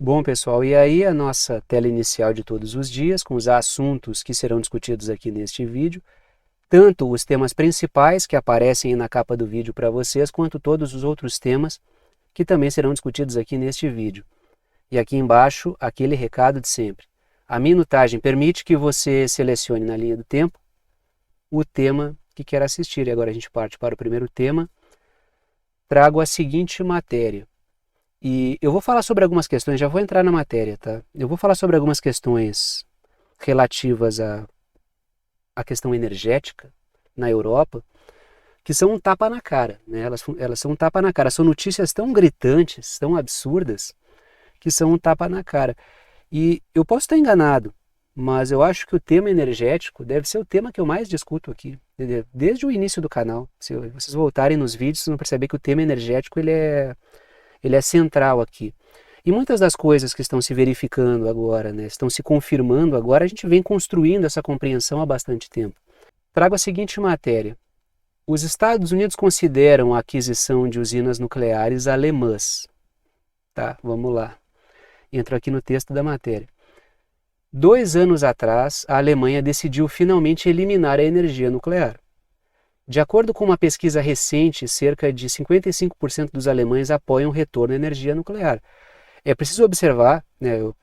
Bom, pessoal, e aí a nossa tela inicial de todos os dias, com os assuntos que serão discutidos aqui neste vídeo, tanto os temas principais que aparecem na capa do vídeo para vocês, quanto todos os outros temas que também serão discutidos aqui neste vídeo. E aqui embaixo, aquele recado de sempre. A minutagem permite que você selecione na linha do tempo o tema que quer assistir. E agora a gente parte para o primeiro tema. Trago a seguinte matéria. E eu vou falar sobre algumas questões, já vou entrar na matéria, tá? Eu vou falar sobre algumas questões relativas à questão energética na Europa, que são um tapa na cara, né? Elas são um tapa na cara, são notícias tão gritantes, tão absurdas, que são um tapa na cara. E eu posso estar enganado, mas eu acho que o tema energético deve ser o tema que eu mais discuto aqui, desde o início do canal. Se vocês voltarem nos vídeos, vocês vão perceber que o tema energético ele é central aqui. E muitas das coisas que estão se verificando agora, né, estão se confirmando agora, a gente vem construindo essa compreensão há bastante tempo. Trago a seguinte matéria. Os Estados Unidos consideram a aquisição de usinas nucleares alemãs. Tá, vamos lá. Entro aqui no texto da matéria. 2 anos atrás, a Alemanha decidiu finalmente eliminar a energia nuclear. De acordo com uma pesquisa recente, cerca de 55% dos alemães apoiam o retorno à energia nuclear. É preciso observar, né, eu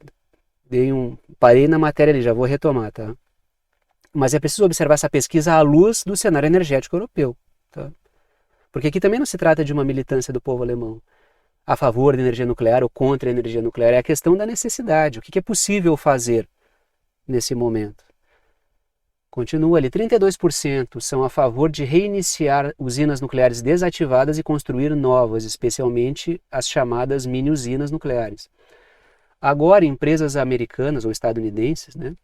parei na matéria ali, já vou retomar, tá? Mas é preciso observar essa pesquisa à luz do cenário energético europeu, tá? Porque aqui também não se trata de uma militância do povo alemão a favor da energia nuclear ou contra a energia nuclear, é a questão da necessidade, o que é possível fazer nesse momento. Continua ali, 32% são a favor de reiniciar usinas nucleares desativadas e construir novas, especialmente as chamadas mini-usinas nucleares. Agora, empresas americanas ou estadunidenses, né,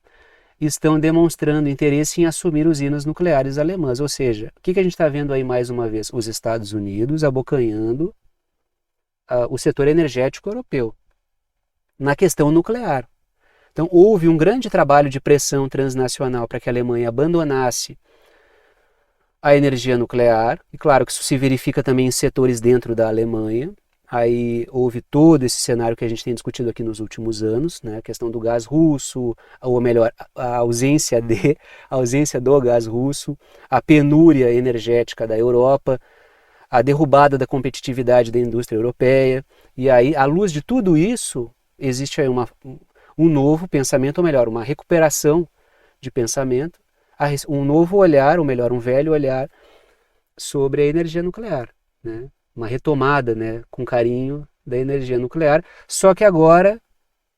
estão demonstrando interesse em assumir usinas nucleares alemãs. Ou seja, o que a gente está vendo aí mais uma vez? Os Estados Unidos abocanhando o setor energético europeu na questão nuclear. Então, houve um grande trabalho de pressão transnacional para que a Alemanha abandonasse a energia nuclear, e claro que isso se verifica também em setores dentro da Alemanha. Aí houve todo esse cenário que a gente tem discutido aqui nos últimos anos, né? A questão do gás russo, ou melhor, a ausência do gás russo, a penúria energética da Europa, a derrubada da competitividade da indústria europeia. E aí, à luz de tudo isso, existe aí um novo pensamento, ou melhor, uma recuperação de pensamento, um novo olhar, ou melhor, um velho olhar sobre a energia nuclear, né? Uma retomada, né, com carinho da energia nuclear, só que agora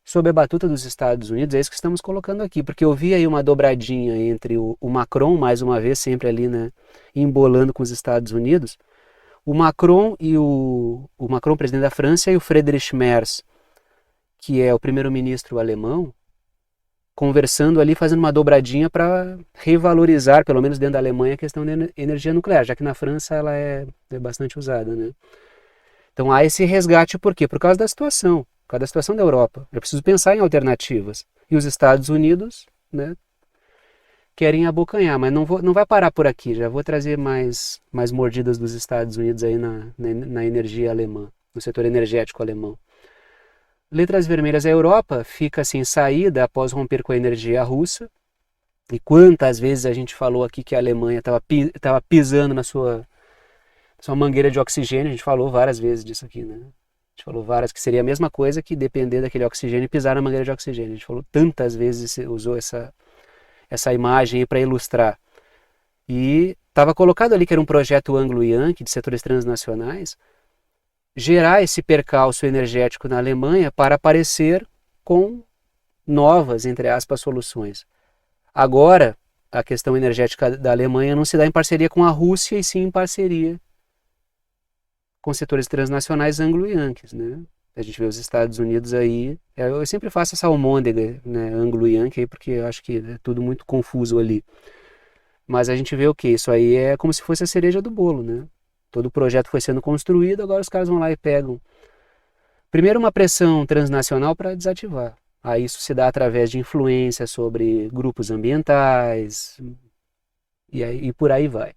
sob a batuta dos Estados Unidos. É isso que estamos colocando aqui, porque eu vi aí uma dobradinha entre o Macron, mais uma vez, sempre ali, né, embolando com os Estados Unidos, o Macron e o Macron, presidente da França, e o Friedrich Merz, que é o primeiro-ministro alemão, conversando ali, fazendo uma dobradinha para revalorizar, pelo menos dentro da Alemanha, a questão da energia nuclear, já que na França ela é bastante usada, né? Então há esse resgate, por quê? Por causa da situação, da Europa. É preciso pensar em alternativas. E os Estados Unidos, né, querem abocanhar, mas não vai parar por aqui. Já vou trazer mais mordidas dos Estados Unidos aí na energia alemã, no setor energético alemão. Letras vermelhas, a Europa fica sem saída após romper com a energia russa. E quantas vezes a gente falou aqui que a Alemanha estava pisando na sua mangueira de oxigênio. A gente falou várias vezes disso aqui, né? A gente falou várias, que seria a mesma coisa que depender daquele oxigênio e pisar na mangueira de oxigênio. A gente falou tantas vezes, usou essa imagem para ilustrar. E estava colocado ali que era um projeto anglo-yankee de setores transnacionais, gerar esse percalço energético na Alemanha para aparecer com novas, entre aspas, soluções. Agora, a questão energética da Alemanha não se dá em parceria com a Rússia, e sim em parceria com setores transnacionais anglo-yankees, né? A gente vê os Estados Unidos aí, eu sempre faço essa almôndega, né, anglo-yankee aí, porque eu acho que é tudo muito confuso ali. Mas a gente vê o que? Isso aí é como se fosse a cereja do bolo, né? Todo o projeto foi sendo construído, agora os caras vão lá e pegam. Primeiro uma pressão transnacional para desativar. Aí isso se dá através de influência sobre grupos ambientais, e por aí vai.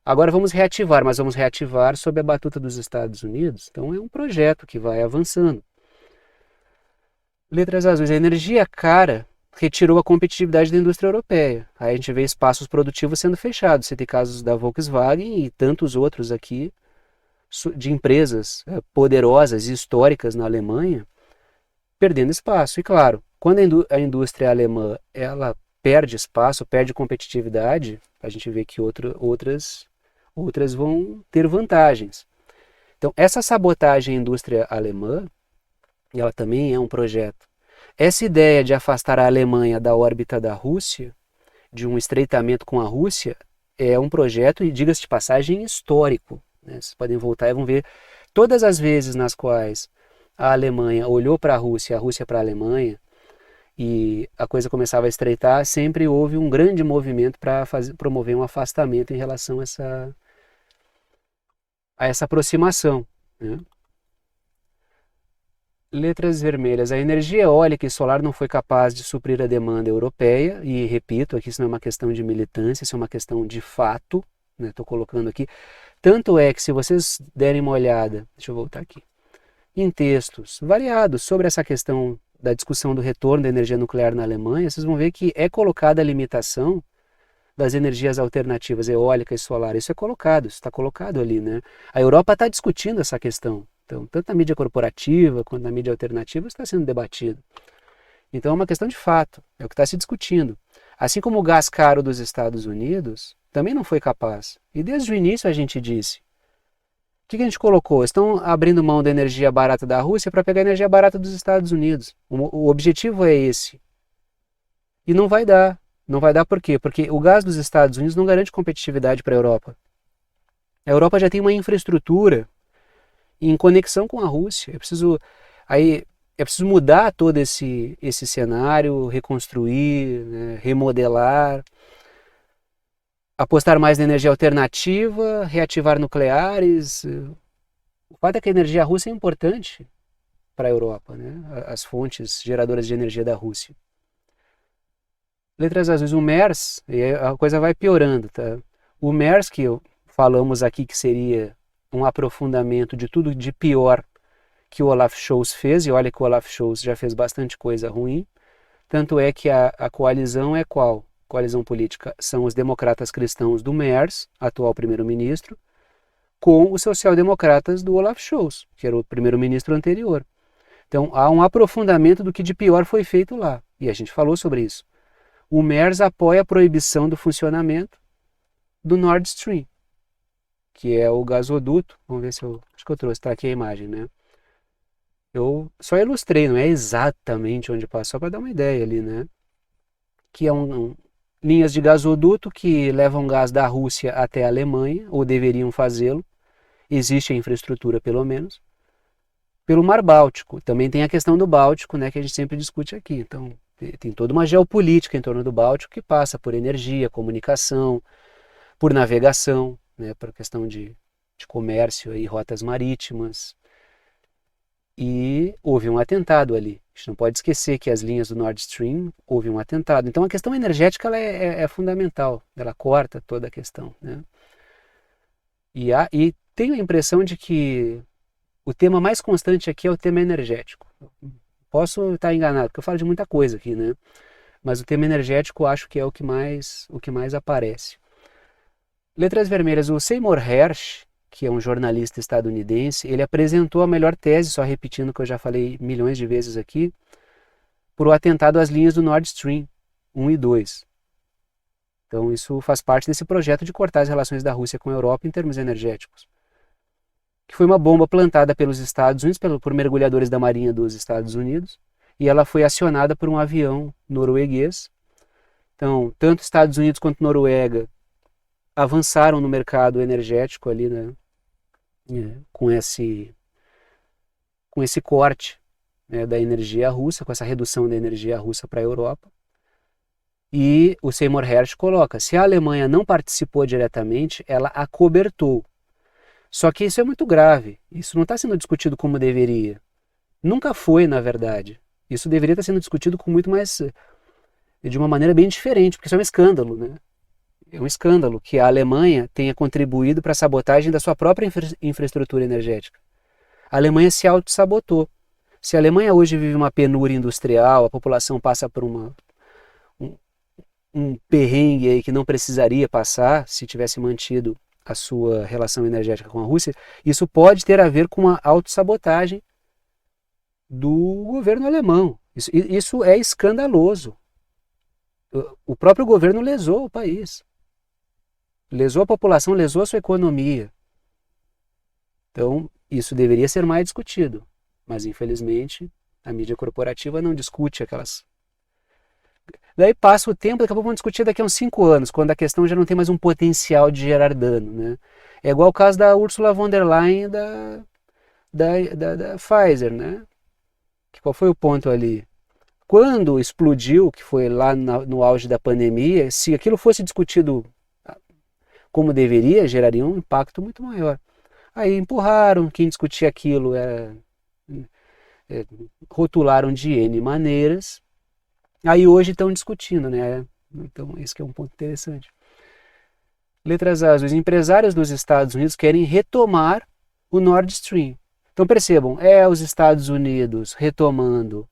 Agora vamos reativar, mas vamos reativar sob a batuta dos Estados Unidos. Então é um projeto que vai avançando. Letras azuis, a energia cara retirou a competitividade da indústria europeia. Aí a gente vê espaços produtivos sendo fechados. Você tem casos da Volkswagen e tantos outros aqui, de empresas poderosas e históricas na Alemanha, perdendo espaço. E claro, quando a indústria alemã ela perde espaço, perde competitividade, a gente vê que outras vão ter vantagens. Então, essa sabotagem à indústria alemã, ela também é um projeto. Essa ideia de afastar a Alemanha da órbita da Rússia, de um estreitamento com a Rússia, é um projeto, e diga-se de passagem, histórico. Né? Vocês podem voltar e vão ver todas as vezes nas quais a Alemanha olhou para a Rússia para a Alemanha, e a coisa começava a estreitar, sempre houve um grande movimento para promover um afastamento em relação a essa aproximação. Né? Letras vermelhas. A energia eólica e solar não foi capaz de suprir a demanda europeia, e repito, aqui isso não é uma questão de militância, isso é uma questão de fato, estou colocando aqui. Tanto é que se vocês derem uma olhada, deixa eu voltar aqui, em textos variados sobre essa questão da discussão do retorno da energia nuclear na Alemanha, vocês vão ver que é colocada a limitação das energias alternativas, eólica e solar. Isso é colocado, isso está colocado ali, né? A Europa está discutindo essa questão. Então, tanto na mídia corporativa quanto na mídia alternativa está sendo debatido. Então é uma questão de fato, é o que está se discutindo. Assim como o gás caro dos Estados Unidos também não foi capaz. E desde o início a gente disse, o que a gente colocou? Estão abrindo mão da energia barata da Rússia para pegar a energia barata dos Estados Unidos. O objetivo é esse. E não vai dar. Não vai dar por quê? Porque o gás dos Estados Unidos não garante competitividade para a Europa. A Europa já tem uma infraestrutura em conexão com a Rússia. É preciso mudar todo esse cenário, reconstruir, né, remodelar, apostar mais na energia alternativa, reativar nucleares. O fato é que a energia russa é importante para a Europa, né? As fontes geradoras de energia da Rússia. Letras azuis, o MERS, e a coisa vai piorando, tá? O MERS, que falamos aqui que seria um aprofundamento de tudo de pior que o Olaf Scholz fez, e olha que o Olaf Scholz já fez bastante coisa ruim, tanto é que a coalizão é qual? Coalizão política são os democratas cristãos do Merz, atual primeiro-ministro, com os social-democratas do Olaf Scholz, que era o primeiro-ministro anterior. Então há um aprofundamento do que de pior foi feito lá, e a gente falou sobre isso. O Merz apoia a proibição do funcionamento do Nord Stream, que é o gasoduto. Vamos ver se eu... Acho que eu trouxe, tá aqui a imagem, né? Eu só ilustrei, não é exatamente onde passa, só para dar uma ideia ali, né? Que é linhas de gasoduto que levam gás da Rússia até a Alemanha, ou deveriam fazê-lo. Existe a infraestrutura, pelo menos. Pelo Mar Báltico. Também tem a questão do Báltico, né, que a gente sempre discute aqui. Então, tem toda uma geopolítica em torno do Báltico que passa por energia, comunicação, por navegação, né, por questão de comércio e rotas marítimas. E houve um atentado ali. A gente não pode esquecer que as linhas do Nord Stream, houve um atentado. Então a questão energética ela é fundamental, ela corta toda a questão. Né? E tenho a impressão de que o tema mais constante aqui é o tema energético. Posso estar enganado, porque eu falo de muita coisa aqui, né? Mas o tema energético acho que é o que mais aparece. Letras vermelhas, o Seymour Hersh, que é um jornalista estadunidense, ele apresentou a melhor tese, só repetindo o que eu já falei milhões de vezes aqui, por o atentado às linhas do Nord Stream 1 e 2. Então isso faz parte desse projeto de cortar as relações da Rússia com a Europa em termos energéticos. Que foi uma bomba plantada pelos Estados Unidos, por mergulhadores da Marinha dos Estados Unidos, e ela foi acionada por um avião norueguês. Então, tanto Estados Unidos quanto Noruega avançaram no mercado energético ali, né? Com esse corte, né, da energia russa, com essa redução da energia russa para a Europa. E o Seymour Hersh coloca, se a Alemanha não participou diretamente, ela acobertou. Só que isso é muito grave, isso não está sendo discutido como deveria. Nunca foi, na verdade. Isso deveria estar sendo discutido com muito mais, de uma maneira bem diferente, porque isso é um escândalo, né? É um escândalo que a Alemanha tenha contribuído para a sabotagem da sua própria infraestrutura energética. A Alemanha se auto-sabotou. Se a Alemanha hoje vive uma penúria industrial, a população passa por um, um perrengue aí que não precisaria passar se tivesse mantido a sua relação energética com a Rússia, isso pode ter a ver com uma autossabotagem do governo alemão. Isso é escandaloso. O próprio governo lesou o país. Lesou a população, lesou a sua economia. Então, isso deveria ser mais discutido. Mas, infelizmente, a mídia corporativa não discute aquelas... Daí passa o tempo, daqui a pouco vamos discutir daqui a uns 5 anos, quando a questão já não tem mais um potencial de gerar dano, né? É igual o caso da Ursula von der Leyen da Pfizer, né? Qual foi o ponto ali? Quando explodiu, que foi lá no auge da pandemia, se aquilo fosse discutido como deveria, geraria um impacto muito maior. Aí empurraram, quem discutia aquilo rotularam de N maneiras. Aí hoje estão discutindo, né? Então esse que é um ponto interessante. Letras A. Os empresários dos Estados Unidos querem retomar o Nord Stream. Então percebam, os Estados Unidos retomando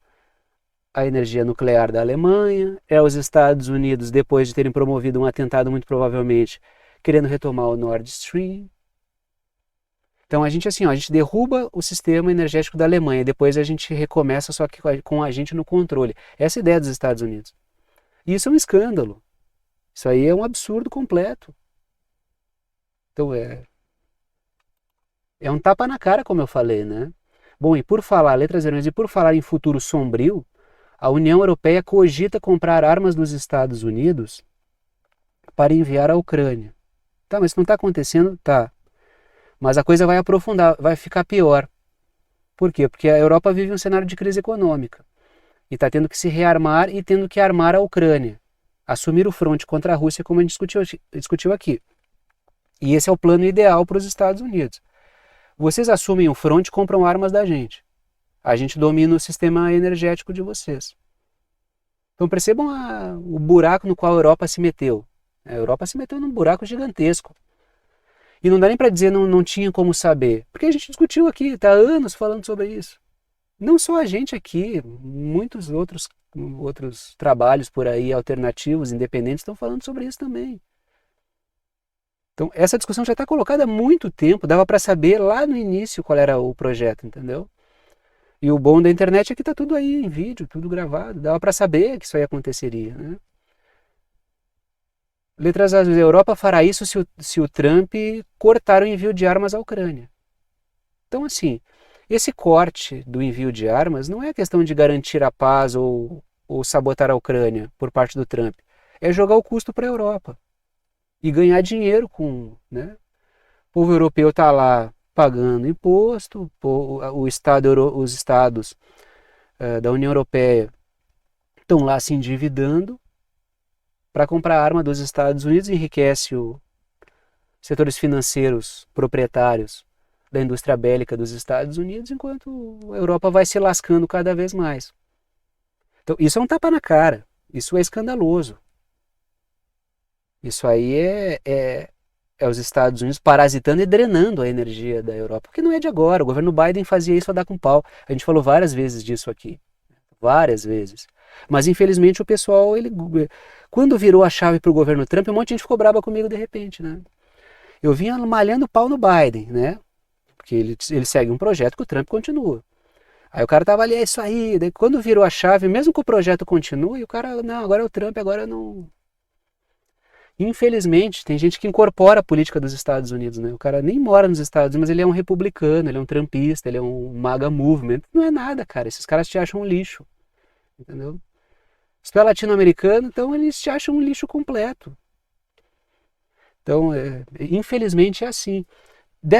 a energia nuclear da Alemanha, os Estados Unidos, depois de terem promovido um atentado muito provavelmente, querendo retomar o Nord Stream. Então a gente a gente derruba o sistema energético da Alemanha, depois a gente recomeça só que com a gente no controle. Essa é a ideia dos Estados Unidos. E isso é um escândalo. Isso aí é um absurdo completo. Então é um tapa na cara, como eu falei, né? Bom, e por falar, letras vermelhas, e por falar em futuro sombrio, a União Europeia cogita comprar armas dos Estados Unidos para enviar à Ucrânia. Tá, mas isso não está acontecendo? Tá. Mas a coisa vai aprofundar, vai ficar pior. Por quê? Porque a Europa vive um cenário de crise econômica. E está tendo que se rearmar e tendo que armar a Ucrânia. Assumir o fronte contra a Rússia, como a gente discutiu aqui. E esse é o plano ideal para os Estados Unidos. Vocês assumem o fronte e compram armas da gente. A gente domina o sistema energético de vocês. Então percebam o buraco no qual a Europa se meteu. A Europa se meteu num buraco gigantesco. E não dá nem para dizer não tinha como saber. Porque a gente discutiu aqui, está há anos falando sobre isso. Não só a gente aqui, muitos outros trabalhos por aí, alternativos, independentes, estão falando sobre isso também. Então, essa discussão já está colocada há muito tempo, dava para saber lá no início qual era o projeto, entendeu? E o bom da internet é que está tudo aí em vídeo, tudo gravado, dava para saber que isso aí aconteceria, né? Letras azuis, a Europa fará isso se o Trump cortar o envio de armas à Ucrânia. Então, assim, esse corte do envio de armas não é questão de garantir a paz ou sabotar a Ucrânia por parte do Trump. É jogar o custo para a Europa e ganhar dinheiro com, né? O povo europeu está lá pagando imposto, os estados da União Europeia estão lá se endividando para comprar arma dos Estados Unidos, enriquece os setores financeiros proprietários da indústria bélica dos Estados Unidos, enquanto a Europa vai se lascando cada vez mais. Então, isso é um tapa na cara, isso é escandaloso. Isso aí é os Estados Unidos parasitando e drenando a energia da Europa, porque não é de agora, o governo Biden fazia isso a dar com pau. A gente falou várias vezes disso aqui, várias vezes. Mas infelizmente o pessoal, quando virou a chave para o governo Trump, um monte de gente ficou brava comigo de repente, né? Eu vinha malhando pau no Biden, né? Porque ele segue um projeto que o Trump continua. Aí o cara tava ali, é isso aí. Daí quando virou a chave, mesmo que o projeto continue, o cara, não, agora é o Trump, agora não. Infelizmente, tem gente que incorpora a política dos Estados Unidos, né? O cara nem mora nos Estados Unidos, mas ele é um republicano, ele é um trumpista, ele é um MAGA movement. Não é nada, cara. Esses caras te acham um lixo. Entendeu? Se tu é latino-americano, então eles te acham um lixo completo. Então, infelizmente é assim.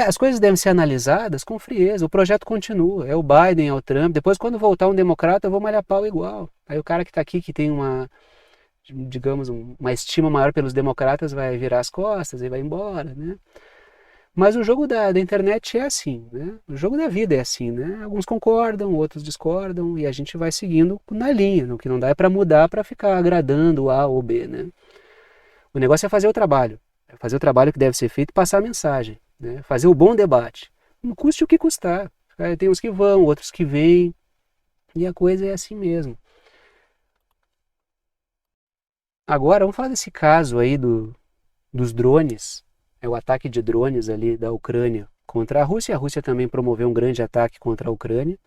As coisas devem ser analisadas com frieza. O projeto continua. É o Biden, é o Trump. Depois, quando voltar um democrata, eu vou malhar pau igual. Aí o cara que está aqui, que tem digamos, uma estima maior pelos democratas, vai virar as costas e vai embora, né? Mas o jogo da internet é assim, né? O jogo da vida é assim, né? Alguns concordam, outros discordam e a gente vai seguindo na linha. O que não dá é para mudar para ficar agradando A ou B, né? O negócio é fazer o trabalho. É fazer o trabalho que deve ser feito e passar a mensagem, né? Fazer o bom debate. Não custe o que custar. Tem uns que vão, outros que vêm. E a coisa é assim mesmo. Agora, vamos falar desse caso aí dos drones, é o ataque de drones ali da Ucrânia contra a Rússia. A Rússia também promoveu um grande ataque contra a Ucrânia.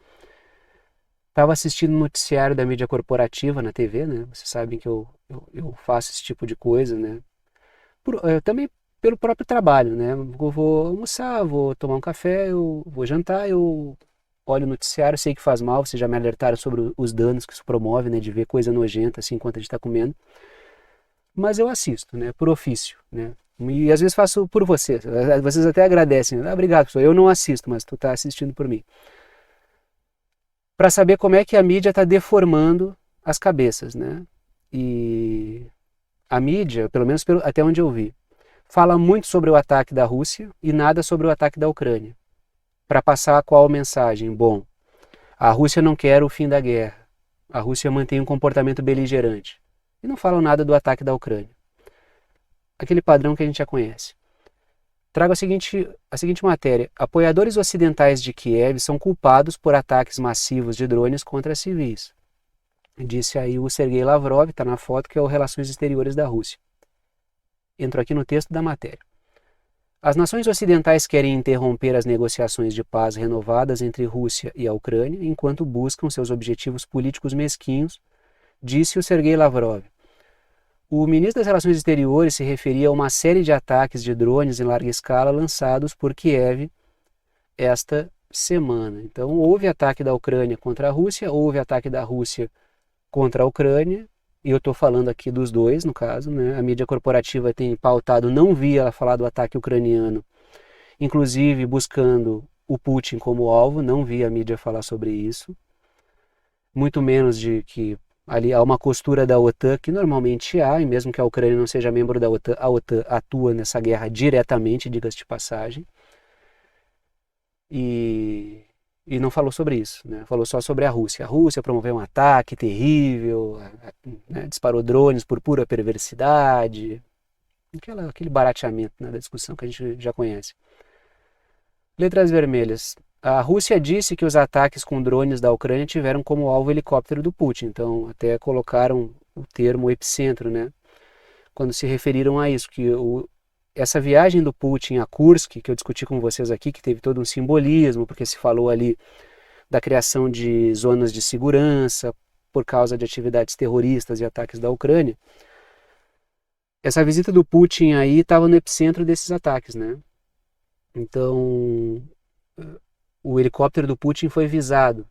Estava assistindo o noticiário da mídia corporativa na TV, né? Vocês sabem que eu faço esse tipo de coisa, né? Também pelo próprio trabalho, né? Eu vou almoçar, vou tomar um café, eu vou jantar, eu olho o noticiário, sei que faz mal, vocês já me alertaram sobre os danos que isso promove, né? De ver coisa nojenta assim enquanto a gente está comendo. Mas eu assisto, né? Por ofício, né? E às vezes faço por vocês. Vocês até agradecem. Ah, obrigado, pessoal. Eu não assisto, mas tu está assistindo por mim. Para saber como é que a mídia está deformando as cabeças, né? E a mídia, pelo menos até onde eu vi, fala muito sobre o ataque da Rússia e nada sobre o ataque da Ucrânia. Para passar qual mensagem? Bom, a Rússia não quer o fim da guerra. A Rússia mantém um comportamento beligerante. E não falam nada do ataque da Ucrânia. Aquele padrão que a gente já conhece. Trago a seguinte matéria. Apoiadores ocidentais de Kiev são culpados por ataques massivos de drones contra civis. Disse aí o Sergei Lavrov, está na foto, que é o Relações Exteriores da Rússia. Entro aqui no texto da matéria. As nações ocidentais querem interromper as negociações de paz renovadas entre Rússia e a Ucrânia enquanto buscam seus objetivos políticos mesquinhos, disse o Sergei Lavrov. O ministro das Relações Exteriores se referia a uma série de ataques de drones em larga escala lançados por Kiev esta semana. Então, houve ataque da Ucrânia contra a Rússia, houve ataque da Rússia contra a Ucrânia, e eu estou falando aqui dos dois, no caso, né? A mídia corporativa tem pautado, não vi ela falar do ataque ucraniano, inclusive buscando o Putin como alvo, não vi a mídia falar sobre isso, muito menos de que ali há uma costura da OTAN, que normalmente há, e mesmo que a Ucrânia não seja membro da OTAN, a OTAN atua nessa guerra diretamente, diga-se de passagem, e não falou sobre isso, né? Falou só sobre a Rússia. A Rússia promoveu um ataque terrível, né? Disparou drones por pura perversidade, aquele barateamento, né, da discussão que a gente já conhece. Letras vermelhas. A Rússia disse que os ataques com drones da Ucrânia tiveram como alvo o helicóptero do Putin, então até colocaram o termo epicentro, né? Quando se referiram a isso, que essa viagem do Putin a Kursk, que eu discuti com vocês aqui, que teve todo um simbolismo, porque se falou ali da criação de zonas de segurança por causa de atividades terroristas e ataques da Ucrânia. Essa visita do Putin aí estava no epicentro desses ataques, né? Então, o helicóptero do Putin foi visado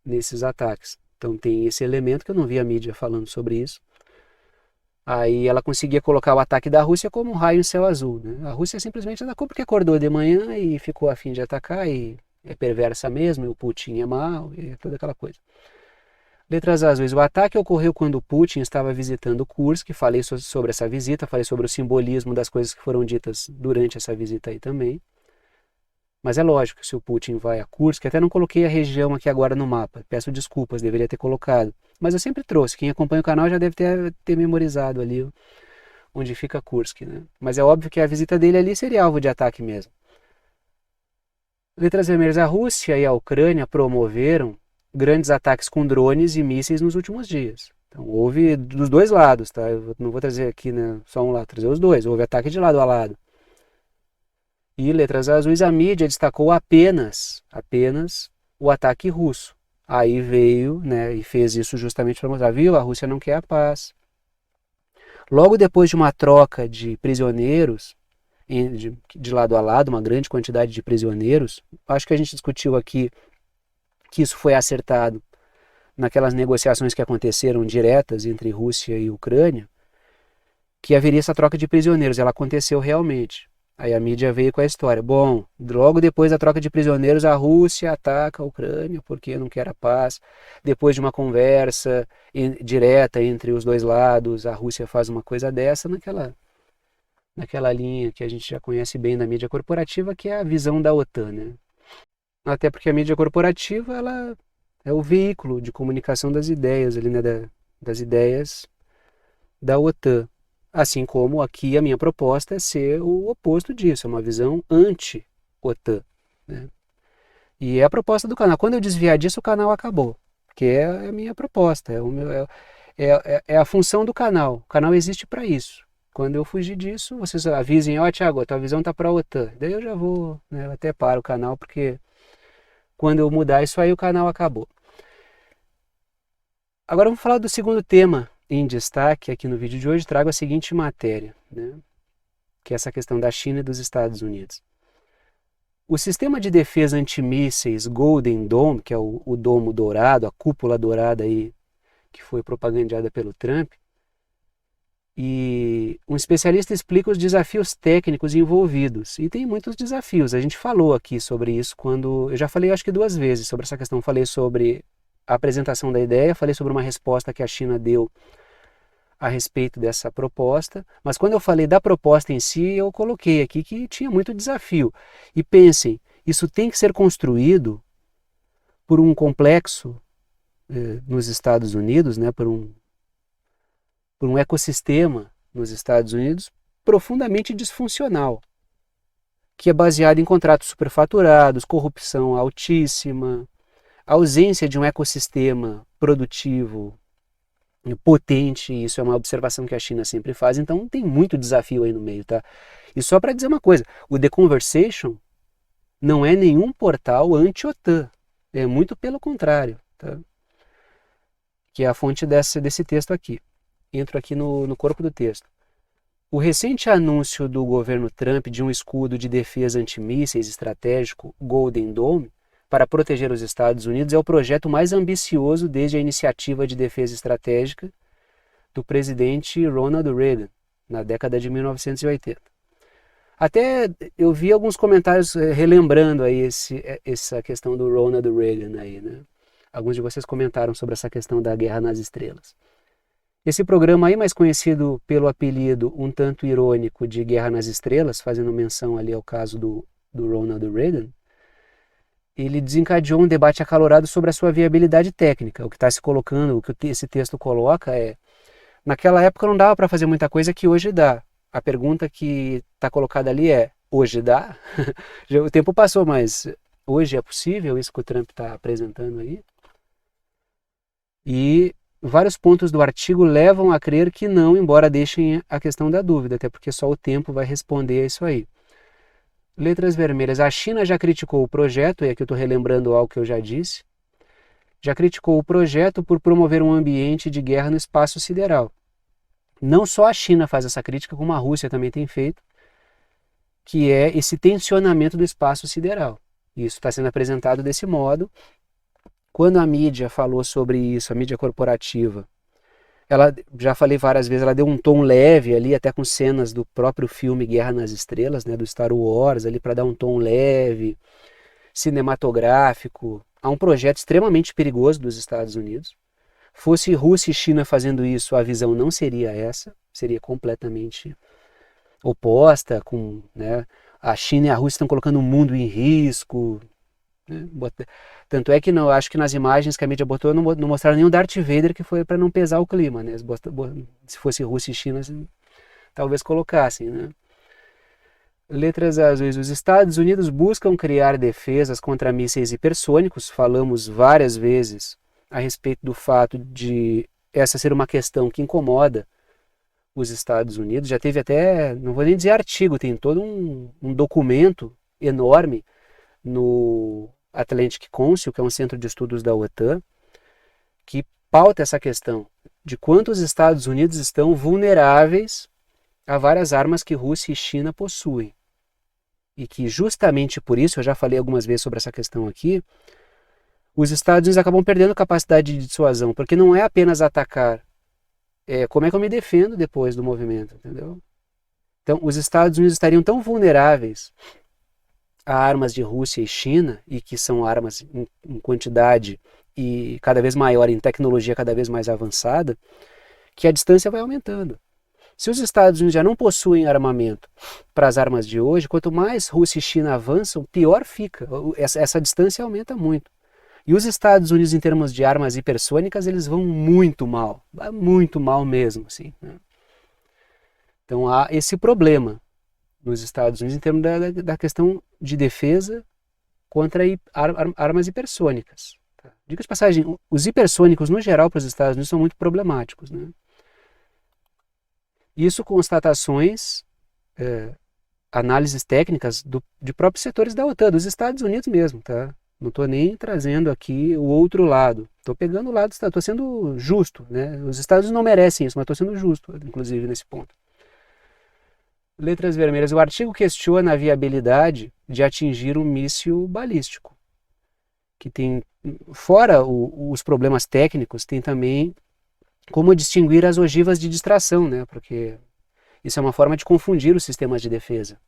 nesses ataques. Então tem esse elemento que eu não vi a mídia falando sobre isso. Aí ela conseguia colocar o ataque da Rússia como um raio em céu azul, né? A Rússia simplesmente atacou porque acordou de manhã e ficou a fim de atacar, e é perversa mesmo, e o Putin é mau, e toda aquela coisa. Letras azuis. O ataque ocorreu quando Putin estava visitando Kursk. Falei sobre essa visita, falei sobre o simbolismo das coisas que foram ditas durante essa visita aí também. Mas é lógico que se o Putin vai a Kursk, até não coloquei a região aqui agora no mapa, peço desculpas, deveria ter colocado. Mas eu sempre trouxe, quem acompanha o canal já deve ter memorizado ali onde fica Kursk, né? Mas é óbvio que a visita dele ali seria alvo de ataque mesmo. Letras vermelhas. A Rússia e a Ucrânia promoveram grandes ataques com drones e mísseis nos últimos dias. Então houve dos dois lados, tá? Eu não vou trazer aqui, né, só um lado, trazer os dois. Houve ataque de lado a lado. E letras azuis, a mídia destacou apenas o ataque russo. Aí veio, né, e fez isso justamente para mostrar, viu, a Rússia não quer a paz. Logo depois de uma troca de prisioneiros, de lado a lado, uma grande quantidade de prisioneiros, acho que a gente discutiu aqui que isso foi acertado naquelas negociações que aconteceram diretas entre Rússia e Ucrânia, que haveria essa troca de prisioneiros, ela aconteceu realmente. Aí a mídia veio com a história. Bom, logo depois da troca de prisioneiros, a Rússia ataca a Ucrânia porque não quer a paz. Depois de uma conversa direta entre os dois lados, a Rússia faz uma coisa dessa naquela linha que a gente já conhece bem da mídia corporativa, que é a visão da OTAN, né? Até porque a mídia corporativa, ela é o veículo de comunicação das ideias ali, né, das ideias da OTAN. Assim como aqui a minha proposta é ser o oposto disso, é uma visão anti-OTAN, né? E é a proposta do canal. Quando eu desviar disso, o canal acabou. porque é a minha proposta, é a função do canal. O canal existe para isso. Quando eu fugir disso, vocês avisem, ó, Thiago, a tua visão tá para a OTAN. Daí eu já vou, né, eu até paro o canal, porque quando eu mudar isso aí, o canal acabou. Agora vamos falar do segundo tema em destaque aqui no vídeo de hoje. Trago a seguinte matéria, né, que é essa questão da China e dos Estados Unidos. O sistema de defesa antimísseis Golden Dome, que é o domo dourado, a cúpula dourada aí, que foi propagandeada pelo Trump, e um especialista explica os desafios técnicos envolvidos. E tem muitos desafios. A gente falou aqui sobre isso quando... Eu já falei acho que 2 vezes sobre essa questão. Falei sobre a apresentação da ideia, falei sobre uma resposta que a China deu a respeito dessa proposta. Mas quando eu falei da proposta em si, eu coloquei aqui que tinha muito desafio. E pensem, isso tem que ser construído por um complexo nos Estados Unidos, né, por um ecossistema nos Estados Unidos profundamente disfuncional, que é baseado em contratos superfaturados, corrupção altíssima, ausência de um ecossistema produtivo potente. Isso é uma observação que a China sempre faz, então tem muito desafio aí no meio, tá? E só para dizer uma coisa, o The Conversation não é nenhum portal anti-OTAN, é muito pelo contrário, tá? Que é a fonte desse texto aqui. Entro aqui no corpo do texto. O recente anúncio do governo Trump de um escudo de defesa antimísseis estratégico Golden Dome para proteger os Estados Unidos é o projeto mais ambicioso desde a iniciativa de defesa estratégica do presidente Ronald Reagan, na década de 1980. Até eu vi alguns comentários relembrando aí essa questão do Ronald Reagan aí, né? Alguns de vocês comentaram sobre essa questão da Guerra nas Estrelas. Esse programa aí, mais conhecido pelo apelido um tanto irônico de Guerra nas Estrelas, fazendo menção ali ao caso do Ronald Reagan, ele desencadeou um debate acalorado sobre a sua viabilidade técnica. O que está se colocando, o que esse texto coloca é, naquela época não dava para fazer muita coisa que hoje dá. A pergunta que está colocada ali é, hoje dá? O tempo passou, mas hoje é possível isso que o Trump está apresentando aí? E vários pontos do artigo levam a crer que não, embora deixem a questão da dúvida, até porque só o tempo vai responder a isso aí. Letras vermelhas. A China já criticou o projeto, e aqui eu estou relembrando algo que eu já disse, já criticou o projeto por promover um ambiente de guerra no espaço sideral. Não só a China faz essa crítica, como a Rússia também tem feito, que é esse tensionamento do espaço sideral. Isso está sendo apresentado desse modo. Quando a mídia falou sobre isso, a mídia corporativa, ela, já falei várias vezes, ela deu um tom leve ali, até com cenas do próprio filme Guerra nas Estrelas, né, do Star Wars, ali para dar um tom leve, cinematográfico, a um projeto extremamente perigoso dos Estados Unidos. Fosse Rússia e China fazendo isso, a visão não seria essa, seria completamente oposta, com, né, a China e a Rússia estão colocando o mundo em risco, né? Tanto é que não, acho que nas imagens que a mídia botou não mostraram nem o Darth Vader, que foi para não pesar o clima, né? Se fosse Rússia e China, talvez colocassem, né? Letras azuis. Os Estados Unidos buscam criar defesas contra mísseis hipersônicos. Falamos várias vezes a respeito do fato de essa ser uma questão que incomoda os Estados Unidos. Já teve até, não vou nem dizer artigo, tem todo um documento enorme no Atlantic Council, que é um centro de estudos da OTAN, que pauta essa questão de quanto os Estados Unidos estão vulneráveis a várias armas que Rússia e China possuem. E que justamente por isso, eu já falei algumas vezes sobre essa questão aqui, os Estados Unidos acabam perdendo capacidade de dissuasão, porque não é apenas atacar, como é que eu me defendo depois do movimento, entendeu? Então, os Estados Unidos estariam tão vulneráveis a armas de Rússia e China, e que são armas em quantidade e cada vez maior, em tecnologia cada vez mais avançada, que a distância vai aumentando. Se os Estados Unidos já não possuem armamento para as armas de hoje, quanto mais Rússia e China avançam, pior fica. Essa distância aumenta muito. E os Estados Unidos, em termos de armas hipersônicas, eles vão muito mal mesmo. Assim, né? Então há esse problema nos Estados Unidos em termos da questão de defesa contra armas hipersônicas. Tá? Diga de passagem, os hipersônicos, no geral, para os Estados Unidos, são muito problemáticos, né? Isso constatações, análises técnicas de próprios setores da OTAN, dos Estados Unidos mesmo, tá? Não estou nem trazendo aqui o outro lado. Estou pegando o lado, estou sendo justo, né? Os Estados Unidos não merecem isso, mas estou sendo justo, inclusive, nesse ponto. Letras vermelhas. O artigo questiona a viabilidade de atingir um míssil balístico, que tem, fora os problemas técnicos, tem também como distinguir as ogivas de distração, né? Porque isso é uma forma de confundir os sistemas de defesa.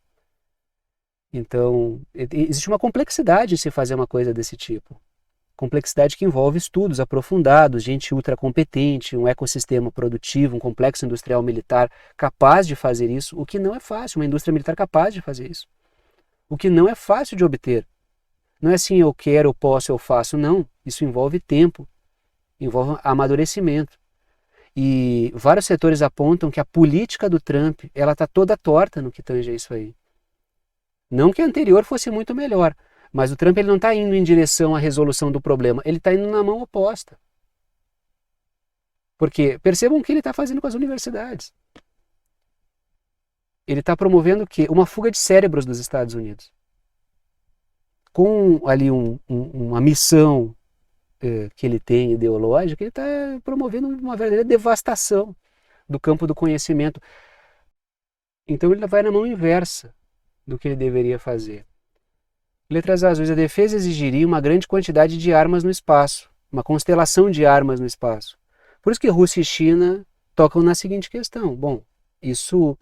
Então, existe uma complexidade em se fazer uma coisa desse tipo. Complexidade que envolve estudos aprofundados, gente ultra competente, um ecossistema produtivo, um complexo industrial militar capaz de fazer isso, o que não é fácil, uma indústria militar capaz de fazer isso. O que não é fácil de obter. Não é assim, eu quero, eu posso, eu faço, não. Isso envolve tempo, envolve amadurecimento. E vários setores apontam que a política do Trump, ela está toda torta no que tange a isso aí. Não que a anterior fosse muito melhor, mas o Trump ele não está indo em direção à resolução do problema, ele está indo na mão oposta. Porque percebam o que ele está fazendo com as universidades. Ele está promovendo o quê? Uma fuga de cérebros dos Estados Unidos. Com ali uma missão que ele tem ideológica, ele está promovendo uma verdadeira devastação do campo do conhecimento. Então ele vai na mão inversa do que ele deveria fazer. Letras azuis. A defesa exigiria uma grande quantidade de armas no espaço, uma constelação de armas no espaço. Por isso que Rússia e China tocam na seguinte questão. Bom, isso...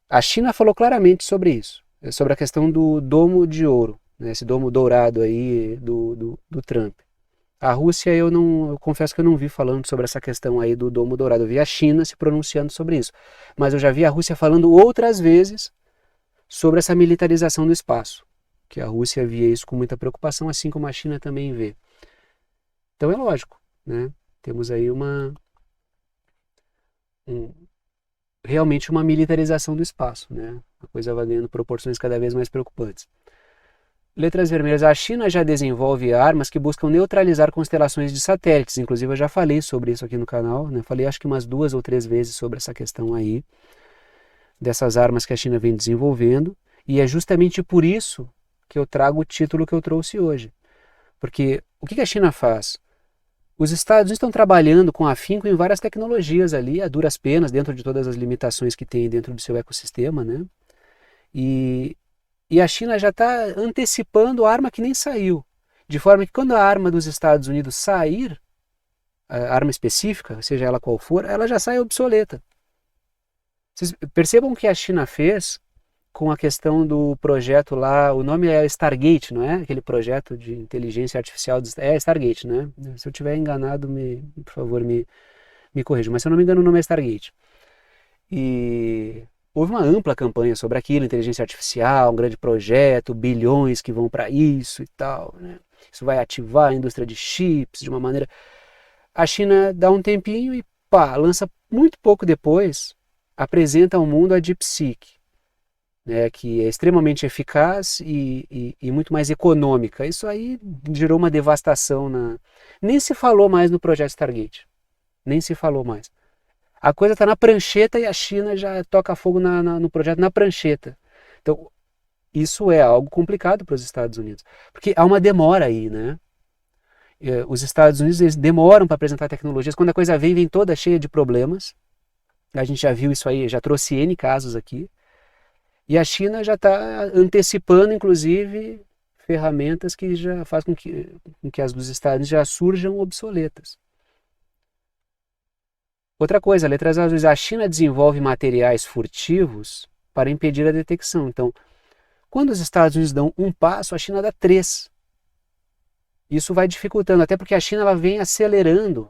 A China falou claramente sobre isso, sobre a questão do domo de ouro, né, esse domo dourado aí do Trump. A Rússia, eu confesso que eu não vi falando sobre essa questão aí do domo dourado. Eu vi a China se pronunciando sobre isso. Mas eu já vi a Rússia falando outras vezes sobre essa militarização do espaço, que a Rússia via isso com muita preocupação, assim como a China também vê. Então é lógico, né? Temos aí realmente uma militarização do espaço, né? A coisa vai ganhando proporções cada vez mais preocupantes. Letras vermelhas. A China já desenvolve armas que buscam neutralizar constelações de satélites. Inclusive eu já falei sobre isso aqui no canal, né? Falei acho que umas 2 ou 3 vezes sobre essa questão aí, dessas armas que a China vem desenvolvendo. E é justamente por isso que eu trago o título que eu trouxe hoje. Porque o que a China faz? Os Estados Unidos estão trabalhando com afinco em várias tecnologias ali, a duras penas, dentro de todas as limitações que tem dentro do seu ecossistema, né? E a China já está antecipando a arma que nem saiu. De forma que quando a arma dos Estados Unidos sair, a arma específica, seja ela qual for, ela já sai obsoleta. Vocês percebam o que a China fez com a questão do projeto lá, o nome é Stargate, não é? Aquele projeto de inteligência artificial, é Stargate, né? Se eu estiver enganado, por favor, me corrija, mas se eu não me engano o nome é Stargate. E houve uma ampla campanha sobre aquilo, inteligência artificial, um grande projeto, bilhões que vão para isso e tal, né? Isso vai ativar a indústria de chips de uma maneira... A China dá um tempinho e pá, lança muito pouco depois, apresenta ao mundo a DeepSeek, né, que é extremamente eficaz e muito mais econômica. Isso aí gerou uma devastação Nem se falou mais no projeto Stargate. Nem se falou mais. A coisa está na prancheta e a China já toca fogo no projeto na prancheta. Então, isso é algo complicado para os Estados Unidos. Porque há uma demora aí, né? Os Estados Unidos eles demoram para apresentar tecnologias. Quando a coisa vem toda cheia de problemas. A gente já viu isso aí, já trouxe N casos aqui. E a China já está antecipando, inclusive, ferramentas que já fazem com que as dos Estados Unidos já surjam obsoletas. Outra coisa, letras azuis. A China desenvolve materiais furtivos para impedir a detecção. Então, quando os Estados Unidos dão um passo, a China dá 3. Isso vai dificultando, até porque a China ela vem acelerando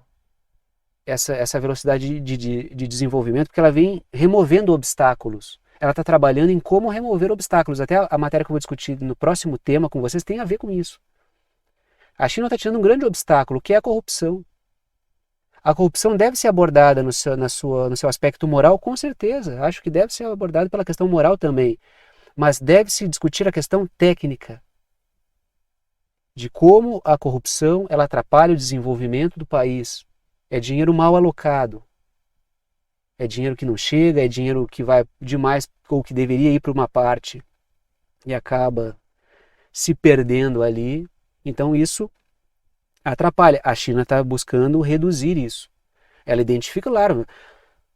essa velocidade de desenvolvimento, porque ela vem removendo obstáculos. Ela está trabalhando em como remover obstáculos. Até a matéria que eu vou discutir no próximo tema com vocês tem a ver com isso. A China está tirando um grande obstáculo, que é a corrupção. A corrupção deve ser abordada no seu aspecto moral, com certeza. Acho que deve ser abordada pela questão moral também. Mas deve-se discutir a questão técnica. de como a corrupção ela atrapalha o desenvolvimento do país. É dinheiro mal alocado. É dinheiro que não chega, é dinheiro que vai demais ou que deveria ir para uma parte e acaba se perdendo ali. Então isso atrapalha. A China está buscando reduzir isso. Ela identifica, claro,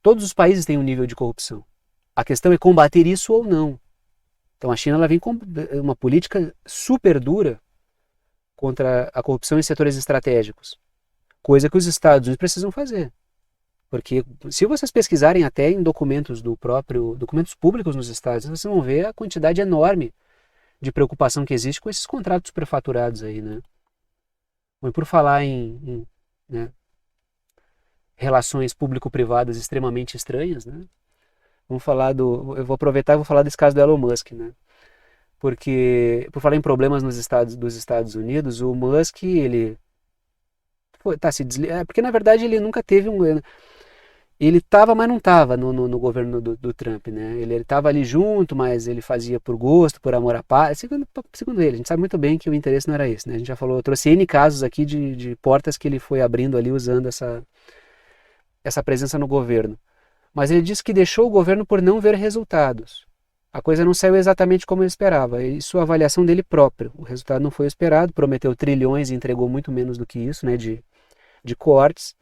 todos os países têm um nível de corrupção. A questão é combater isso ou não. Então a China ela vem com uma política super dura contra a corrupção em setores estratégicos. Coisa que os Estados Unidos precisam fazer. Porque se vocês pesquisarem até em documentos documentos públicos nos Estados Unidos, vocês vão ver a quantidade enorme de preocupação que existe com esses contratos superfaturados aí, né? E por falar né, relações público-privadas extremamente estranhas, né? Eu vou aproveitar e vou falar desse caso do Elon Musk, né? Porque, por falar em problemas dos Estados Unidos, o Musk, ele porque na verdade ele nunca teve ele estava, mas não estava no governo do Trump, né? Ele estava ali junto, mas ele fazia por gosto, por amor à paz. Segundo ele, a gente sabe muito bem que o interesse não era esse, né? A gente já falou, eu trouxe N casos aqui de portas que ele foi abrindo ali usando essa presença no governo. Mas ele disse que deixou o governo por não ver resultados. A coisa não saiu exatamente como ele esperava. Isso é a avaliação dele próprio. O resultado não foi esperado, prometeu trilhões e entregou muito menos do que isso, né, de cortes.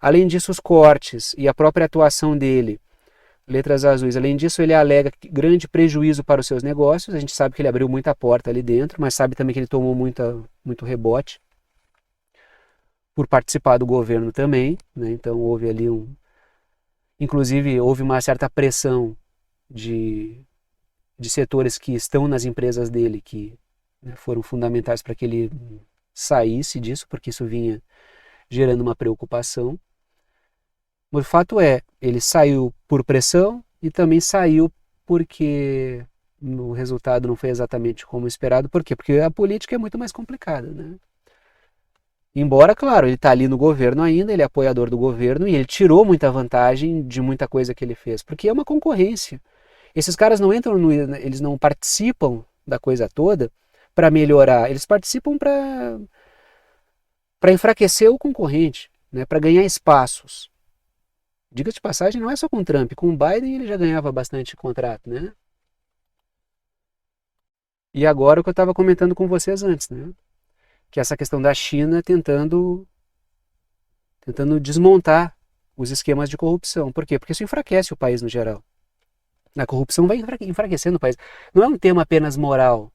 Além disso, os cortes e a própria atuação dele, letras azuis, além disso ele alega grande prejuízo para os seus negócios. A gente sabe que ele abriu muita porta ali dentro, mas sabe também que ele tomou muito rebote por participar do governo também, né? Então houve ali inclusive houve uma certa pressão de setores que estão nas empresas dele, que, né, foram fundamentais para que ele saísse disso, porque isso vinha gerando uma preocupação. O fato é, ele saiu por pressão e também saiu porque o resultado não foi exatamente como esperado. Por quê? Porque a política é muito mais complicada, né? Embora, claro, ele está ali no governo ainda, ele é apoiador do governo e ele tirou muita vantagem de muita coisa que ele fez, porque é uma concorrência. Esses caras não entram eles não participam da coisa toda para melhorar, eles participam para enfraquecer o concorrente, né, para ganhar espaços. Diga-se de passagem, não é só com o Trump, com o Biden ele já ganhava bastante contrato, né? E agora o que eu estava comentando com vocês antes, né? Que é essa questão da China tentando desmontar os esquemas de corrupção. Por quê? Porque isso enfraquece o país no geral. A corrupção vai enfraquecendo o país. Não é um tema apenas moral,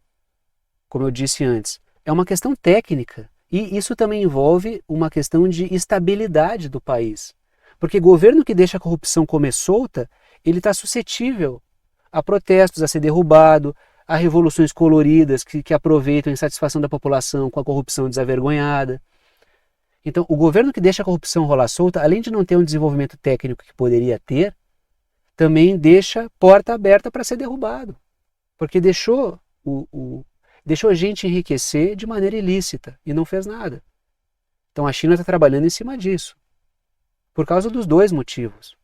como eu disse antes. É uma questão técnica. E isso também envolve uma questão de estabilidade do país. Porque governo que deixa a corrupção comer solta, ele está suscetível a protestos, a ser derrubado, a revoluções coloridas que aproveitam a insatisfação da população com a corrupção desavergonhada. Então, o governo que deixa a corrupção rolar solta, além de não ter um desenvolvimento técnico que poderia ter, também deixa porta aberta para ser derrubado. Porque deixou a gente enriquecer de maneira ilícita e não fez nada. Então a China está trabalhando em cima disso. Por causa dos dois motivos.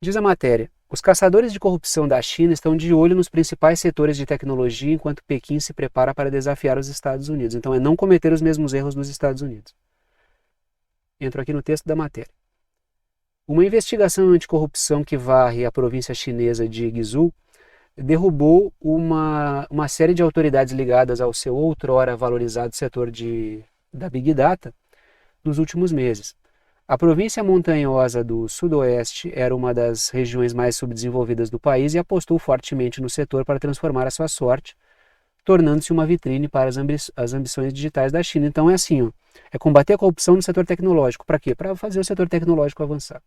Diz a matéria, os caçadores de corrupção da China estão de olho nos principais setores de tecnologia enquanto Pequim se prepara para desafiar os Estados Unidos. Então é não cometer os mesmos erros dos Estados Unidos. Entro aqui no texto da matéria. Uma investigação anticorrupção que varre a província chinesa de Guizhou derrubou uma série de autoridades ligadas ao seu outrora valorizado setor da Big Data nos últimos meses. A província montanhosa do Sudoeste era uma das regiões mais subdesenvolvidas do país e apostou fortemente no setor para transformar a sua sorte, tornando-se uma vitrine para as ambições digitais da China. Então é assim, ó, é combater a corrupção no setor tecnológico. Para quê? Para fazer o setor tecnológico avançar.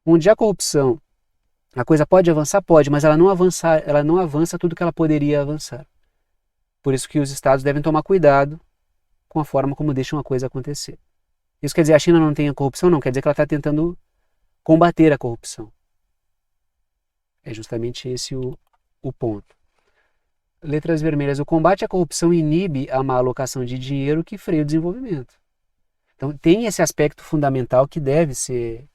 Onde há corrupção, a coisa pode avançar? Pode, mas ela não avança tudo que ela poderia avançar. Por isso que os estados devem tomar cuidado com a forma como deixam a coisa acontecer. Isso quer dizer que a China não tem a corrupção? Não, quer dizer que ela está tentando combater a corrupção. É justamente esse o ponto. Letras vermelhas. O combate à corrupção inibe a má alocação de dinheiro que freia o desenvolvimento. Então tem esse aspecto fundamental que deve ser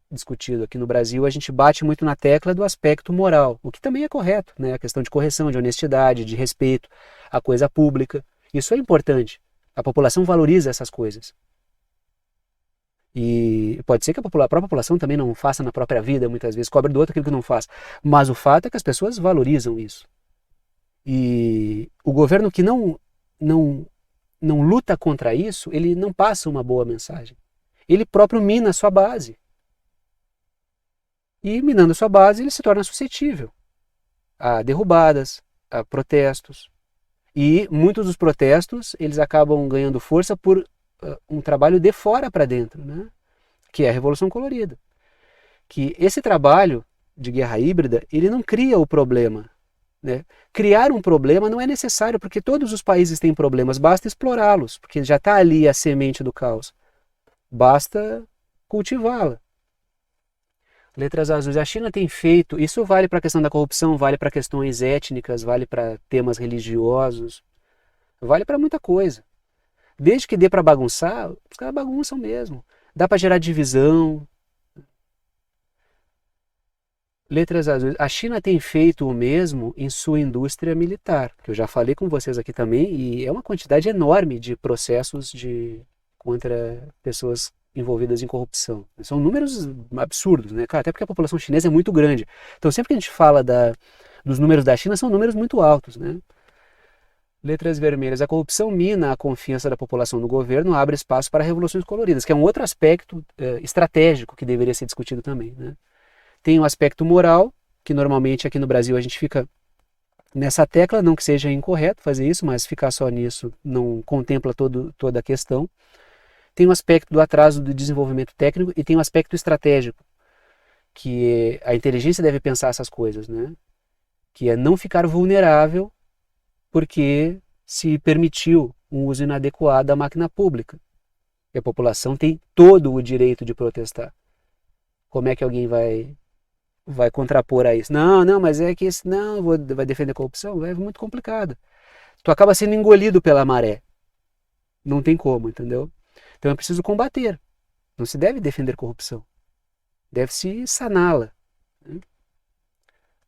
discutido. Aqui no Brasil a gente bate muito na tecla do aspecto moral, o que também é correto, né? A questão de correção, de honestidade, de respeito à coisa pública. Isso é importante. A população valoriza essas coisas. E pode ser que a própria população também não faça na própria vida, muitas vezes, cobre do outro aquilo que não faz. Mas o fato é que as pessoas valorizam isso. E o governo que não luta contra isso, ele não passa uma boa mensagem. Ele próprio mina a sua base. E minando a sua base, ele se torna suscetível a derrubadas, a protestos. E muitos dos protestos, eles acabam ganhando força por um trabalho de fora para dentro, né? Que é a Revolução Colorida. Que esse trabalho de guerra híbrida, ele não cria o problema, né? Criar um problema não é necessário, porque todos os países têm problemas, basta explorá-los, porque já está ali a semente do caos. Basta cultivá-la. Letras azuis. A China tem feito, isso vale para a questão da corrupção, vale para questões étnicas, vale para temas religiosos, vale para muita coisa. Desde que dê para bagunçar, os caras bagunçam mesmo. Dá para gerar divisão. Letras azuis. A China tem feito o mesmo em sua indústria militar, que eu já falei com vocês aqui também, e é uma quantidade enorme de processos contra pessoas envolvidas em corrupção. São números absurdos, né? Claro, até porque a população chinesa é muito grande. Então sempre que a gente fala dos números da China, são números muito altos, né? Letras vermelhas. A corrupção mina a confiança da população no governo, abre espaço para revoluções coloridas, que é um outro aspecto estratégico que deveria ser discutido também, né? Tem o aspecto moral, que normalmente aqui no Brasil a gente fica nessa tecla, não que seja incorreto fazer isso, mas ficar só nisso não contempla toda a questão. Tem o aspecto do atraso do desenvolvimento técnico e tem o aspecto estratégico, que a inteligência deve pensar essas coisas, né? Que é não ficar vulnerável porque se permitiu um uso inadequado da máquina pública. E a população tem todo o direito de protestar. Como é que alguém vai contrapor a isso? Não, mas é que esse não, vai defender a corrupção? É muito complicado. Tu acaba sendo engolido pela maré. Não tem como, entendeu? Então é preciso combater. Não se deve defender corrupção. Deve-se saná-la.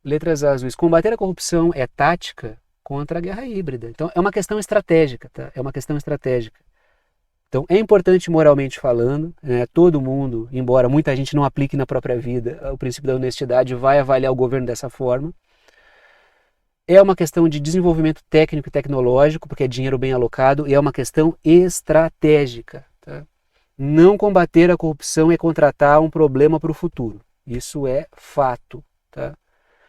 Letras azuis. Combater a corrupção é tática contra a guerra híbrida. Então é uma questão estratégica, tá? É uma questão estratégica. Então é importante moralmente falando, né? Todo mundo, embora muita gente não aplique na própria vida o princípio da honestidade, vai avaliar o governo dessa forma. É uma questão de desenvolvimento técnico e tecnológico, porque é dinheiro bem alocado, e é uma questão estratégica. Tá? Não combater a corrupção é contratar um problema para o futuro. Isso é fato. Tá?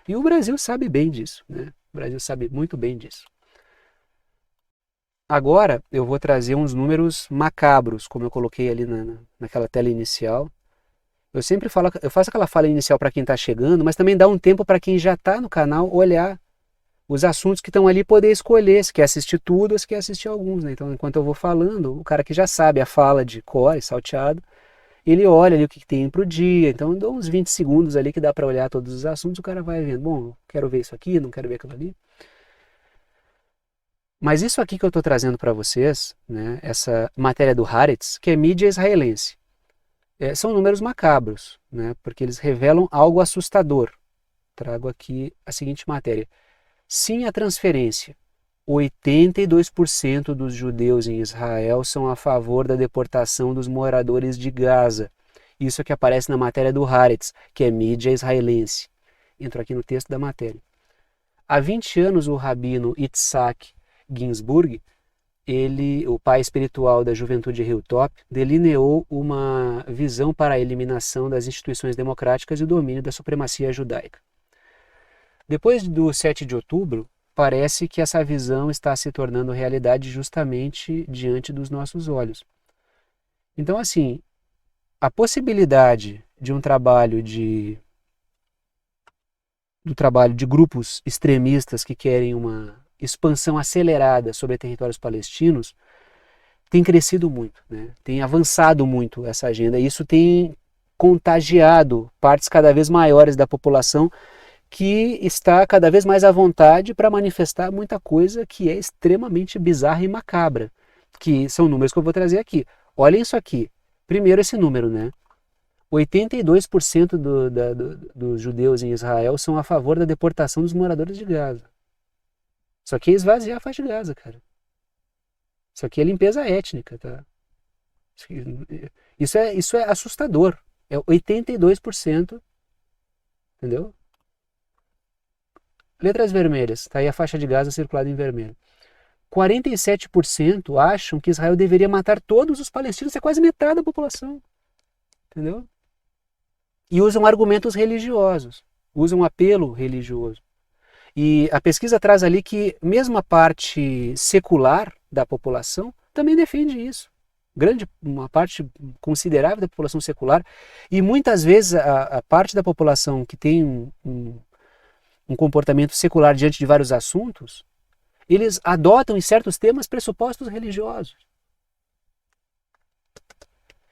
E o Brasil sabe bem disso. Né? O Brasil sabe muito bem disso. Agora eu vou trazer uns números macabros, como eu coloquei ali naquela tela inicial. Eu sempre falo, eu faço aquela fala inicial para quem está chegando, mas também dá um tempo para quem já está no canal olhar os assuntos que estão ali, poder escolher se quer assistir tudo ou se quer assistir alguns. Né? Então, enquanto eu vou falando, o cara que já sabe a fala de cor e salteado, ele olha ali o que tem para o dia. Então, eu dou uns 20 segundos ali que dá para olhar todos os assuntos, o cara vai vendo, bom, quero ver isso aqui, não quero ver aquilo ali. Mas isso aqui que eu estou trazendo para vocês, né, essa matéria do Haaretz, que é mídia israelense, são números macabros, né, porque eles revelam algo assustador. Trago aqui a seguinte matéria. Sim, a transferência. 82% dos judeus em Israel são a favor da deportação dos moradores de Gaza. Isso é que aparece na matéria do Haaretz, que é mídia israelense. Entro aqui no texto da matéria. Há 20 anos, o rabino Itzhak Ginsburg, o pai espiritual da juventude Hilltop, delineou uma visão para a eliminação das instituições democráticas e o domínio da supremacia judaica. Depois do 7 de outubro, parece que essa visão está se tornando realidade justamente diante dos nossos olhos. Então, assim, a possibilidade de um trabalho de grupos extremistas que querem uma expansão acelerada sobre territórios palestinos tem crescido muito, né? Tem avançado muito essa agenda, e isso tem contagiado partes cada vez maiores da população que está cada vez mais à vontade para manifestar muita coisa que é extremamente bizarra e macabra, que são números que eu vou trazer aqui. Olhem isso aqui. Primeiro esse número, né? 82% dos judeus em Israel são a favor da deportação dos moradores de Gaza. Isso aqui é esvaziar a faixa de Gaza, cara. Isso aqui é limpeza étnica, tá? Isso é assustador. É 82%, entendeu? Letras vermelhas, tá aí a faixa de Gaza circulada em vermelho. 47% acham que Israel deveria matar todos os palestinos, é quase metade da população, entendeu? E usam argumentos religiosos, usam apelo religioso. E a pesquisa traz ali que mesmo a parte secular da população também defende isso. Uma parte considerável da população secular, e muitas vezes a parte da população que tem um comportamento secular diante de vários assuntos, eles adotam em certos temas pressupostos religiosos.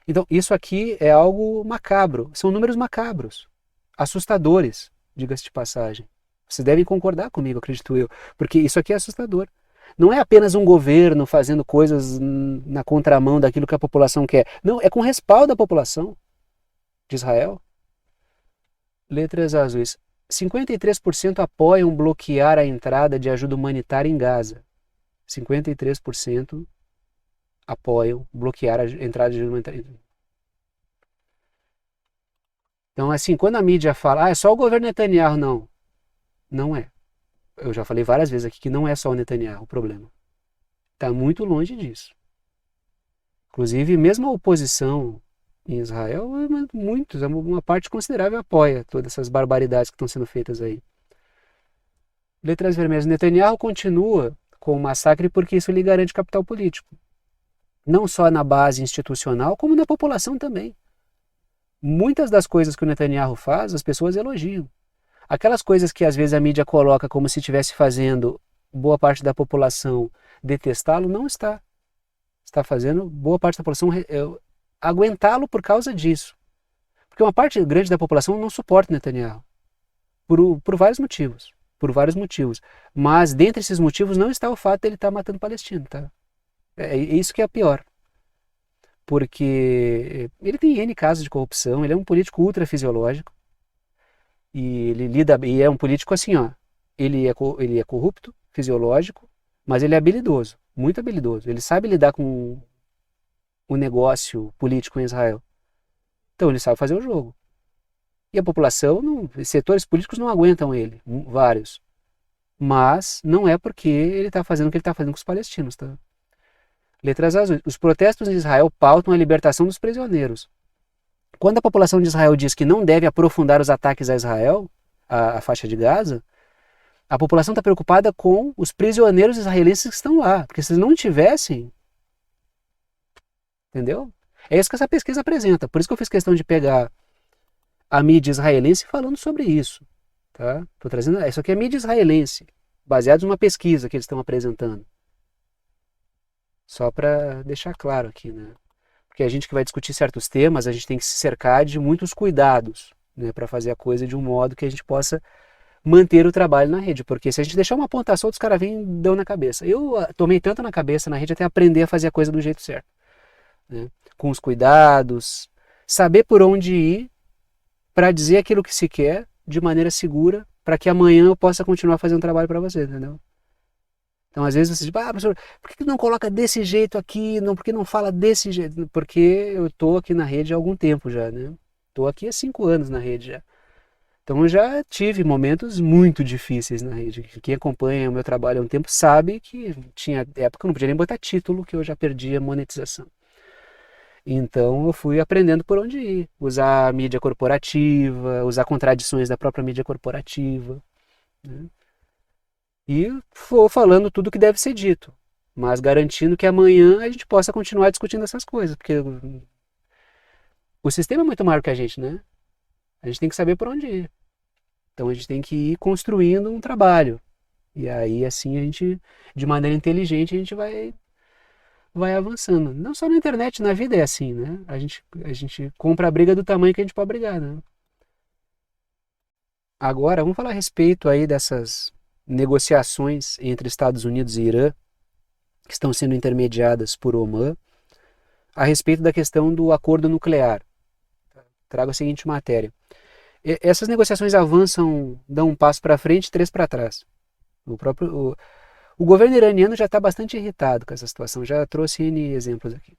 Então isso aqui é algo macabro, são números macabros, assustadores, diga-se de passagem. Vocês devem concordar comigo, acredito eu, porque isso aqui é assustador. Não é apenas um governo fazendo coisas na contramão daquilo que a população quer. Não, é com respaldo da população de Israel. Letras azuis. 53% apoiam bloquear a entrada de ajuda humanitária em Gaza. 53% apoiam bloquear a entrada de ajuda humanitária. Então, assim, quando a mídia fala, é só o governo Netanyahu, não. Não é. Eu já falei várias vezes aqui que não é só o Netanyahu o problema. Está muito longe disso. Inclusive, mesmo a oposição em Israel, uma parte considerável apoia todas essas barbaridades que estão sendo feitas aí. Letras vermelhas. Netanyahu continua com o massacre porque isso lhe garante capital político. Não só na base institucional, como na população também. Muitas das coisas que o Netanyahu faz, as pessoas elogiam. Aquelas coisas que às vezes a mídia coloca como se estivesse fazendo boa parte da população detestá-lo, não está. Está fazendo boa parte da população aguentá-lo por causa disso. Porque uma parte grande da população não suporta Netanyahu. Por vários motivos. Por vários motivos. Mas dentre esses motivos não está o fato de ele estar matando palestino. Tá? É isso que é pior. Porque ele tem N casos de corrupção, ele é um político ultrafisiológico. E ele é um político assim, ó. Ele é corrupto, fisiológico, mas ele é habilidoso, muito habilidoso. Ele sabe lidar com o negócio político em Israel. Então ele sabe fazer o jogo. E a população, setores políticos não aguentam ele, vários. Mas não é porque ele está fazendo o que ele está fazendo com os palestinos, tá? Letras azuis. Os protestos em Israel pautam a libertação dos prisioneiros. Quando a população de Israel diz que não deve aprofundar os ataques a Israel, a faixa de Gaza, a população está preocupada com os prisioneiros israelenses que estão lá. Porque se eles não tivessem, entendeu? É isso que essa pesquisa apresenta. Por isso que eu fiz questão de pegar a mídia israelense falando sobre isso. Tá? Tô trazendo, isso aqui é mídia israelense, baseado numa pesquisa que eles estão apresentando. Só para deixar claro aqui, né? Porque a gente que vai discutir certos temas, a gente tem que se cercar de muitos cuidados, né, para fazer a coisa de um modo que a gente possa manter o trabalho na rede. Porque se a gente deixar uma ponta solta, os caras vêm e dão na cabeça. Eu tomei tanto na cabeça na rede até aprender a fazer a coisa do jeito certo. Né? Com os cuidados, saber por onde ir para dizer aquilo que se quer de maneira segura, para que amanhã eu possa continuar fazendo trabalho para você, entendeu? Então, às vezes você diz, professor, por que não coloca desse jeito aqui? Não, por que não fala desse jeito? Porque eu estou aqui na rede há algum tempo já, né? Estou aqui há 5 anos na rede já. Então, eu já tive momentos muito difíceis na rede. Quem acompanha o meu trabalho há um tempo sabe que tinha época que eu não podia nem botar título, que eu já perdia monetização. Então, eu fui aprendendo por onde ir. Usar a mídia corporativa, usar contradições da própria mídia corporativa, né? E vou falando tudo o que deve ser dito, mas garantindo que amanhã a gente possa continuar discutindo essas coisas, porque o sistema é muito maior que a gente, né? A gente tem que saber por onde ir. Então a gente tem que ir construindo um trabalho. E aí assim a gente, de maneira inteligente, a gente vai avançando. Não só na internet, na vida é assim, né? A gente compra a briga do tamanho que a gente pode brigar, né? Agora, vamos falar a respeito aí dessas negociações entre Estados Unidos e Irã, que estão sendo intermediadas por Omã, a respeito da questão do acordo nuclear. Trago a seguinte matéria. Essas negociações avançam, dão um passo para frente e 3 para trás. O governo iraniano já está bastante irritado com essa situação, já trouxe N exemplos aqui.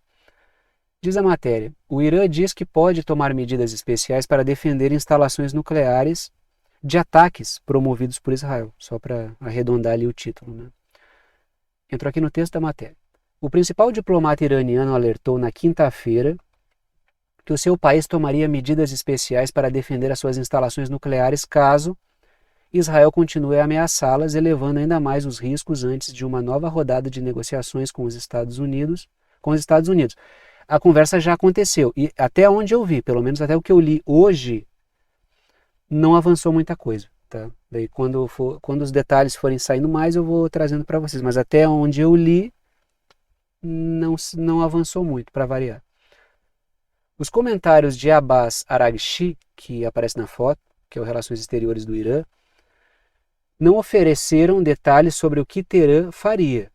Diz a matéria, o Irã diz que pode tomar medidas especiais para defender instalações nucleares de ataques promovidos por Israel, só para arredondar ali o título, né? Entro aqui no texto da matéria. O principal diplomata iraniano alertou na quinta-feira que o seu país tomaria medidas especiais para defender as suas instalações nucleares caso Israel continue a ameaçá-las, elevando ainda mais os riscos antes de uma nova rodada de negociações com os Estados Unidos. A conversa já aconteceu e até onde eu vi, pelo menos até o que eu li hoje, não avançou muita coisa. Tá? Daí quando os detalhes forem saindo mais, eu vou trazendo para vocês. Mas até onde eu li, não avançou muito, para variar. Os comentários de Abbas Araghchi, que aparece na foto, que é o Relações Exteriores do Irã, não ofereceram detalhes sobre o que Teherã faria,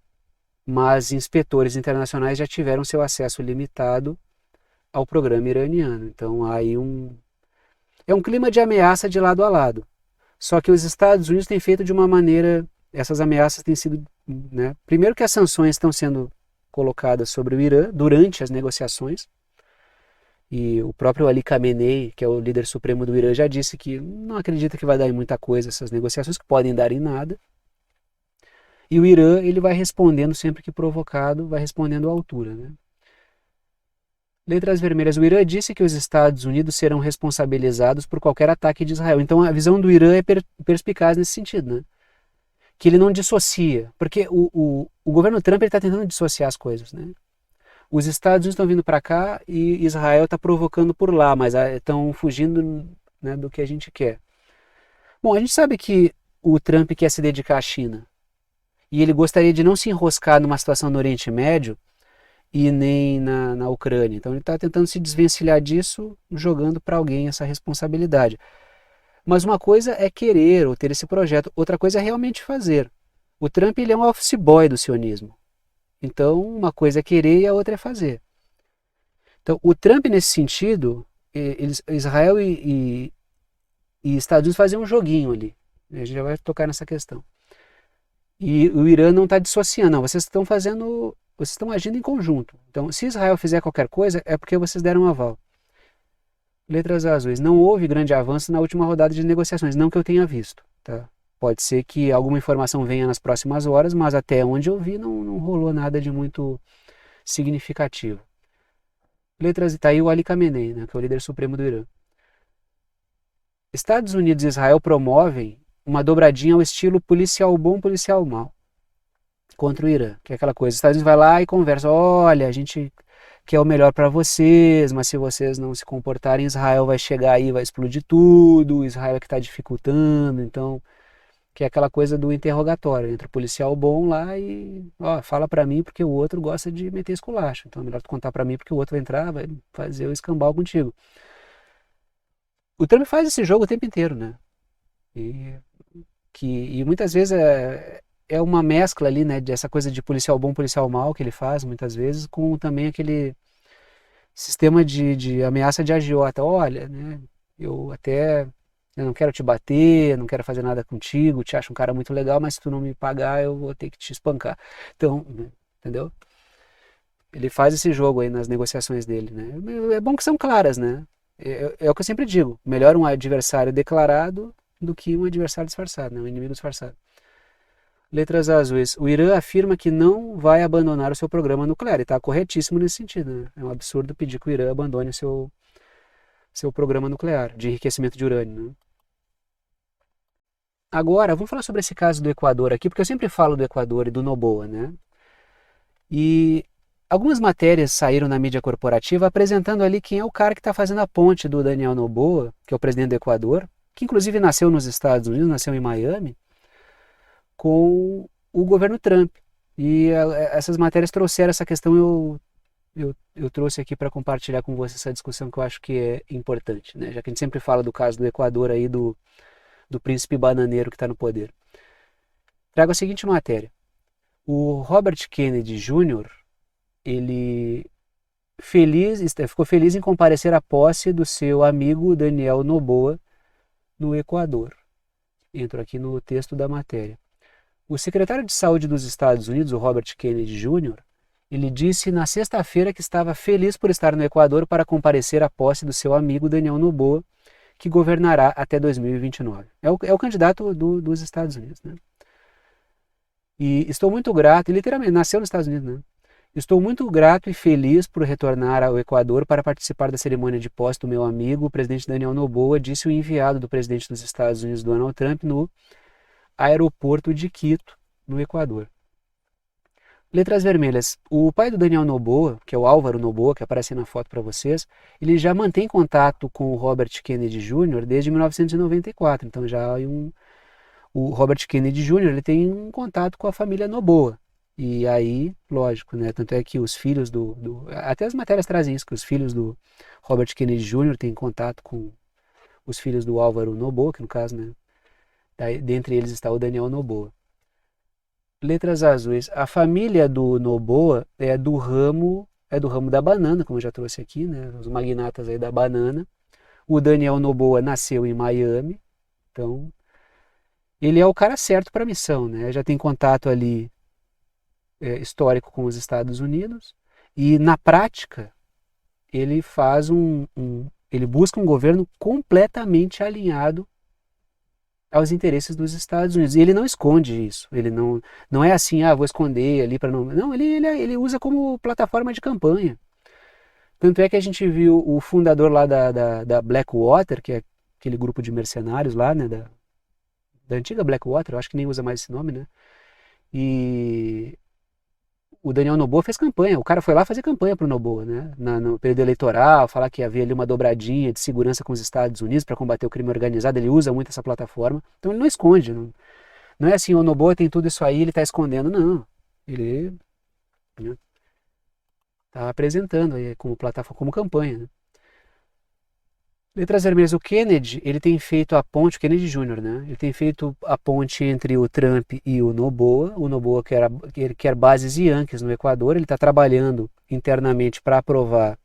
mas inspetores internacionais já tiveram seu acesso limitado ao programa iraniano. Então há aí é um clima de ameaça de lado a lado. Só que os Estados Unidos têm feito de uma maneira, essas ameaças têm sido, né, primeiro que as sanções estão sendo colocadas sobre o Irã durante as negociações, e o próprio Ali Khamenei, que é o líder supremo do Irã, já disse que não acredita que vai dar em muita coisa essas negociações, que podem dar em nada. E o Irã, ele vai respondendo sempre que provocado, vai respondendo à altura, né? Letras vermelhas. O Irã disse que os Estados Unidos serão responsabilizados por qualquer ataque de Israel. Então a visão do Irã é perspicaz nesse sentido, né? Que ele não dissocia. Porque o governo Trump está tentando dissociar as coisas, né? Os Estados Unidos estão vindo para cá e Israel está provocando por lá, mas estão fugindo, né, do que a gente quer. Bom, a gente sabe que o Trump quer se dedicar à China. E ele gostaria de não se enroscar numa situação no Oriente Médio e nem na Ucrânia. Então ele está tentando se desvencilhar disso, jogando para alguém essa responsabilidade. Mas uma coisa é querer ou ter esse projeto, outra coisa é realmente fazer. O Trump, ele é um office boy do sionismo. Então uma coisa é querer e a outra é fazer. Então o Trump, nesse sentido, Israel e Estados Unidos fazem um joguinho ali. A gente já vai tocar nessa questão. E o Irã não está dissociando, não, vocês estão agindo em conjunto. Então, se Israel fizer qualquer coisa, é porque vocês deram um aval. Letras azuis. Não houve grande avanço na última rodada de negociações, não que eu tenha visto. Tá? Pode ser que alguma informação venha nas próximas horas, mas até onde eu vi não rolou nada de muito significativo. Letras, está aí o Ali Khamenei, né, que é o líder supremo do Irã. Estados Unidos e Israel promovem uma dobradinha ao estilo policial bom, policial mal contra o Irã, que é aquela coisa, os Estados Unidos vai lá e conversa, olha, a gente quer o melhor para vocês, mas se vocês não se comportarem, Israel vai chegar aí, vai explodir tudo, Israel é que está dificultando, então, que é aquela coisa do interrogatório, entra o policial bom lá e, ó, fala para mim porque o outro gosta de meter esculacho, então é melhor tu contar para mim porque o outro vai entrar, vai fazer o escambau contigo. O Trump faz esse jogo o tempo inteiro, né? E muitas vezes é uma mescla ali, né, dessa coisa de policial bom, policial mal que ele faz muitas vezes, com também aquele sistema de ameaça de agiota. Olha, né, eu não quero te bater, não quero fazer nada contigo, te acho um cara muito legal, mas se tu não me pagar eu vou ter que te espancar. Então, entendeu? Ele faz esse jogo aí nas negociações dele, né? É bom que são claras, né? É o que eu sempre digo, melhor um adversário declarado do que um adversário disfarçado, né? Um inimigo disfarçado. Letras azuis. O Irã afirma que não vai abandonar o seu programa nuclear. E está corretíssimo nesse sentido, né? É um absurdo pedir que o Irã abandone o seu programa nuclear de enriquecimento de urânio, né? Agora, vamos falar sobre esse caso do Equador aqui, porque eu sempre falo do Equador e do Noboa, né? E algumas matérias saíram na mídia corporativa apresentando ali quem é o cara que está fazendo a ponte do Daniel Noboa, que é o presidente do Equador, que inclusive nasceu nos Estados Unidos, nasceu em Miami, com o governo Trump. E essas matérias trouxeram essa questão, eu trouxe aqui para compartilhar com você essa discussão que eu acho que é importante, né? Já que a gente sempre fala do caso do Equador aí, do príncipe bananeiro que está no poder. Trago a seguinte matéria. O Robert Kennedy Jr., ele ficou feliz em comparecer à posse do seu amigo Daniel Noboa no Equador. Entro aqui no texto da matéria. O secretário de Saúde dos Estados Unidos, o Robert Kennedy Jr., ele disse na sexta-feira que estava feliz por estar no Equador para comparecer à posse do seu amigo Daniel Noboa, que governará até 2029. É o candidato dos Estados Unidos, né? E estou muito grato, literalmente, nasceu nos Estados Unidos, né? Estou muito grato e feliz por retornar ao Equador para participar da cerimônia de posse do meu amigo, o presidente Daniel Noboa, disse o enviado do presidente dos Estados Unidos, Donald Trump, no aeroporto de Quito, no Equador. Letras vermelhas. O pai do Daniel Noboa, que é o Álvaro Noboa, que aparece na foto para vocês, ele já mantém contato com o Robert Kennedy Jr. desde 1994. Então já o Robert Kennedy Jr. ele tem um contato com a família Noboa. E aí, lógico, né? Tanto é que os filhos até as matérias trazem isso, que os filhos do Robert Kennedy Jr. têm contato com os filhos do Álvaro Noboa, que no caso, né? Dentre eles está o Daniel Noboa. Letras azuis. A família do Noboa é do ramo da banana, como eu já trouxe aqui, né? Os magnatas aí da banana. O Daniel Noboa nasceu em Miami, então ele é o cara certo para a missão, né? Já tem contato ali histórico com os Estados Unidos e na prática ele faz ele busca um governo completamente alinhado aos interesses dos Estados Unidos. E ele não esconde isso. Ele não é assim, vou esconder ali para não... Não, ele usa como plataforma de campanha. Tanto é que a gente viu o fundador lá da Blackwater, que é aquele grupo de mercenários lá, né, da antiga Blackwater, eu acho que nem usa mais esse nome, né? E o Daniel Noboa fez campanha, o cara foi lá fazer campanha para o Noboa, né? No período eleitoral, falar que havia ali uma dobradinha de segurança com os Estados Unidos para combater o crime organizado, ele usa muito essa plataforma, então ele não esconde, não é assim, o Noboa tem tudo isso aí, ele está escondendo, não, ele está apresentando aí como plataforma, como campanha, né? Letras vermelhas, o Kennedy, ele tem feito a ponte, o Kennedy Jr., né? Ele tem feito a ponte entre o Trump e o Noboa quer bases Yankees no Equador, ele está trabalhando internamente para aprovar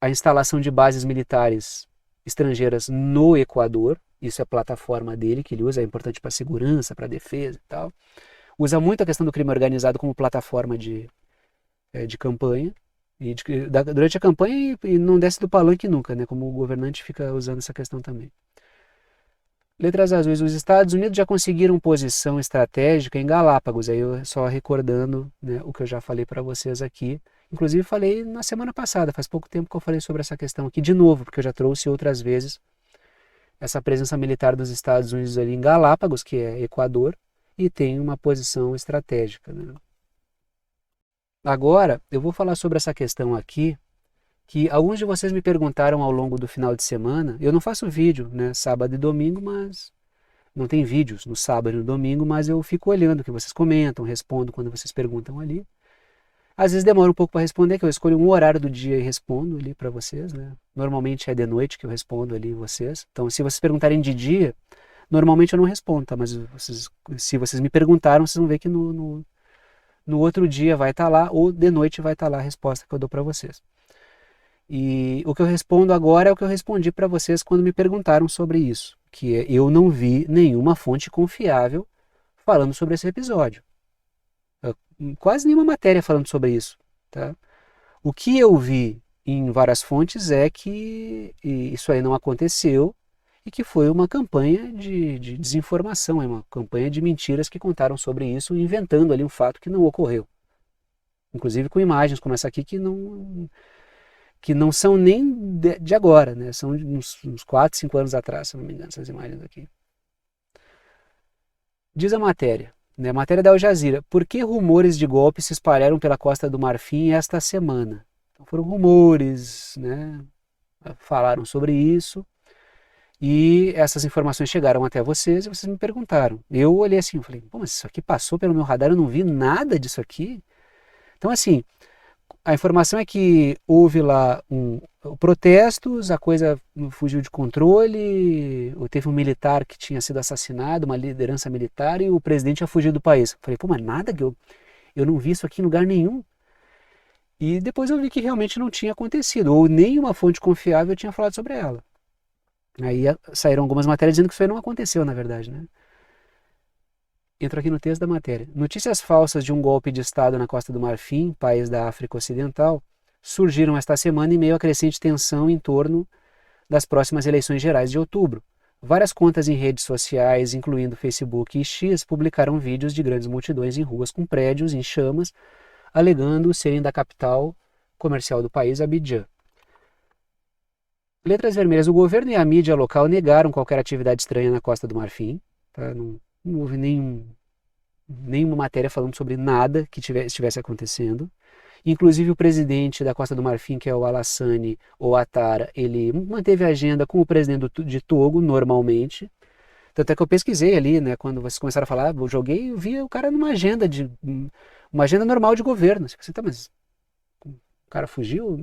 a instalação de bases militares estrangeiras no Equador, isso é a plataforma dele, que ele usa, é importante para segurança, para defesa e tal. Usa muito a questão do crime organizado como plataforma de campanha. Durante a campanha e não desce do palanque nunca, né? Como o governante fica usando essa questão também. Letras azuis. Os Estados Unidos já conseguiram posição estratégica em Galápagos. Aí eu só recordando, né, o que eu já falei para vocês aqui. Inclusive falei na semana passada, faz pouco tempo que eu falei sobre essa questão aqui de novo, porque eu já trouxe outras vezes essa presença militar dos Estados Unidos ali em Galápagos, que é Equador, e tem uma posição estratégica, né? Agora, eu vou falar sobre essa questão aqui, que alguns de vocês me perguntaram ao longo do final de semana. Eu não faço vídeo, né, sábado e domingo, mas não tem vídeos no sábado e no domingo, mas eu fico olhando o que vocês comentam, respondo quando vocês perguntam ali. Às vezes demora um pouco para responder, que eu escolho um horário do dia e respondo ali para vocês, né? Normalmente é de noite que eu respondo ali vocês. Então, se vocês perguntarem de dia, normalmente eu não respondo, tá? Mas se vocês me perguntaram, vocês vão ver que no outro dia vai estar lá, ou de noite vai estar lá a resposta que eu dou para vocês. E o que eu respondo agora é o que eu respondi para vocês quando me perguntaram sobre isso, que é, eu não vi nenhuma fonte confiável falando sobre esse episódio. Quase nenhuma matéria falando sobre isso, tá? O que eu vi em várias fontes é que isso aí não aconteceu e que foi uma campanha de desinformação, uma campanha de mentiras que contaram sobre isso, inventando ali um fato que não ocorreu. Inclusive com imagens como essa aqui que não são nem de agora, né? São uns 4, 5 anos atrás, se não me engano, essas imagens aqui. Diz a matéria, né? Matéria da Al Jazeera. Por que rumores de golpe se espalharam pela Costa do Marfim esta semana? Então foram rumores, né? Falaram sobre isso. E essas informações chegaram até vocês e vocês me perguntaram. Eu olhei assim, falei, pô, mas isso aqui passou pelo meu radar, eu não vi nada disso aqui. Então assim, a informação é que houve lá protestos, a coisa fugiu de controle, teve um militar que tinha sido assassinado, uma liderança militar, e o presidente ia fugir do país. Falei, pô, mas nada, que eu não vi isso aqui em lugar nenhum. E depois eu vi que realmente não tinha acontecido, ou nenhuma fonte confiável tinha falado sobre ela. Aí saíram algumas matérias dizendo que isso aí não aconteceu, na verdade, né? Entro aqui no texto da matéria. Notícias falsas de um golpe de Estado na Costa do Marfim, país da África Ocidental, surgiram esta semana em meio à crescente tensão em torno das próximas eleições gerais de outubro. Várias contas em redes sociais, incluindo Facebook e X, publicaram vídeos de grandes multidões em ruas com prédios em chamas, alegando serem da capital comercial do país, Abidjan. Letras vermelhas. O governo e a mídia local negaram qualquer atividade estranha na Costa do Marfim. Tá? Não houve nenhuma matéria falando sobre nada que estivesse acontecendo. Inclusive o presidente da Costa do Marfim, que é o Alassane Ouattara, ele manteve a agenda com o presidente de Togo, normalmente. Tanto é que eu pesquisei ali, né, quando vocês começaram a falar, eu joguei e vi o cara numa agenda, uma agenda normal de governo. Você, tá, mas o cara fugiu?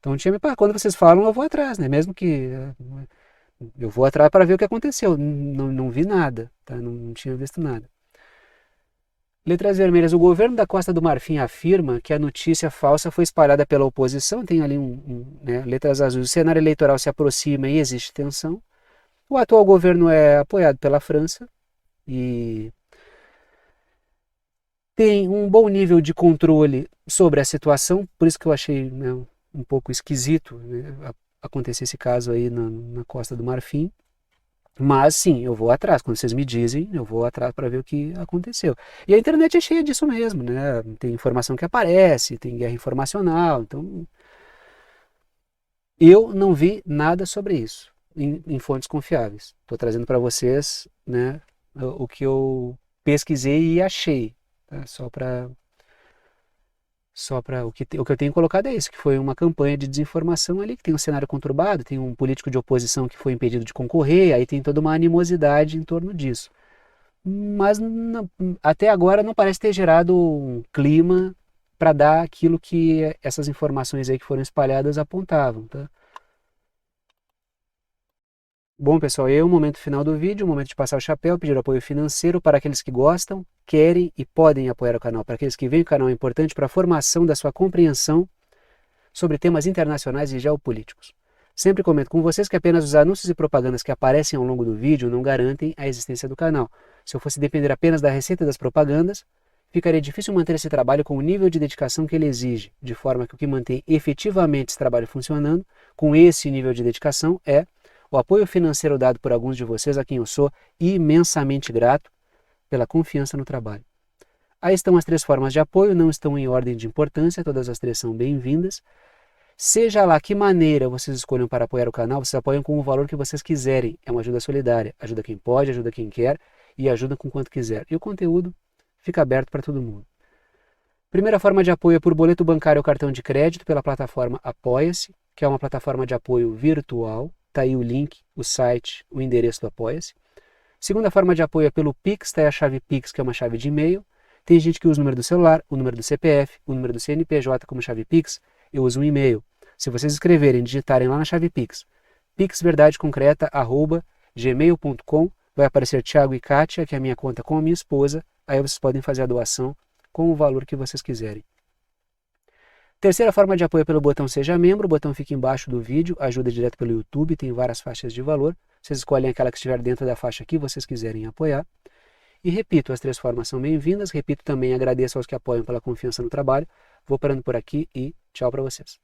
Então quando vocês falam, eu vou atrás, né, mesmo que eu vou atrás para ver o que aconteceu. Não vi nada, tá? Não tinha visto nada. Letras vermelhas. O governo da Costa do Marfim afirma que a notícia falsa foi espalhada pela oposição. Tem ali né, letras azuis. O cenário eleitoral se aproxima e existe tensão. O atual governo é apoiado pela França e tem um bom nível de controle sobre a situação. Por isso que eu achei, né, um pouco esquisito, né, acontecer esse caso aí na Costa do Marfim. Mas sim, eu vou atrás. Quando vocês me dizem, eu vou atrás para ver o que aconteceu. E a internet é cheia disso mesmo, né? Tem informação que aparece, tem guerra informacional. Então, eu não vi nada sobre isso em fontes confiáveis. Estou trazendo para vocês, né, o que eu pesquisei e achei. Tá? O que eu tenho colocado é isso, que foi uma campanha de desinformação ali, que tem um cenário conturbado, tem um político de oposição que foi impedido de concorrer, aí tem toda uma animosidade em torno disso. Mas até agora não parece ter gerado um clima para dar aquilo que essas informações aí que foram espalhadas apontavam, tá? Bom, pessoal, o momento final do vídeo, o momento de passar o chapéu, pedir apoio financeiro para aqueles que gostam, querem e podem apoiar o canal. Para aqueles que veem, o canal é importante para a formação da sua compreensão sobre temas internacionais e geopolíticos. Sempre comento com vocês que apenas os anúncios e propagandas que aparecem ao longo do vídeo não garantem a existência do canal. Se eu fosse depender apenas da receita das propagandas, ficaria difícil manter esse trabalho com o nível de dedicação que ele exige, de forma que o que mantém efetivamente esse trabalho funcionando, com esse nível de dedicação, é o apoio financeiro dado por alguns de vocês, a quem eu sou imensamente grato pela confiança no trabalho. Aí estão as 3 formas de apoio, não estão em ordem de importância, todas as 3 são bem-vindas. Seja lá que maneira vocês escolham para apoiar o canal, vocês apoiam com o valor que vocês quiserem. É uma ajuda solidária, ajuda quem pode, ajuda quem quer e ajuda com quanto quiser. E o conteúdo fica aberto para todo mundo. Primeira forma de apoio é por boleto bancário ou cartão de crédito pela plataforma Apoia-se, que é uma plataforma de apoio virtual. Está aí o link, o site, o endereço do Apoia-se. Segunda forma de apoio é pelo Pix, está aí a chave Pix, que é uma chave de e-mail. Tem gente que usa o número do celular, o número do CPF, o número do CNPJ como chave Pix. Eu uso um e-mail. Se vocês escreverem, digitarem lá na chave Pix, pixverdadeconcreta@gmail.com, vai aparecer Thiago e Kátia, que é a minha conta com a minha esposa. Aí vocês podem fazer a doação com o valor que vocês quiserem. Terceira forma de apoio é pelo botão Seja Membro, o botão fica embaixo do vídeo, ajuda direto pelo YouTube, tem várias faixas de valor. Vocês escolhem aquela que estiver dentro da faixa que vocês quiserem apoiar. E repito, as 3 formas são bem-vindas. Repito também, agradeço aos que apoiam pela confiança no trabalho. Vou parando por aqui e tchau para vocês.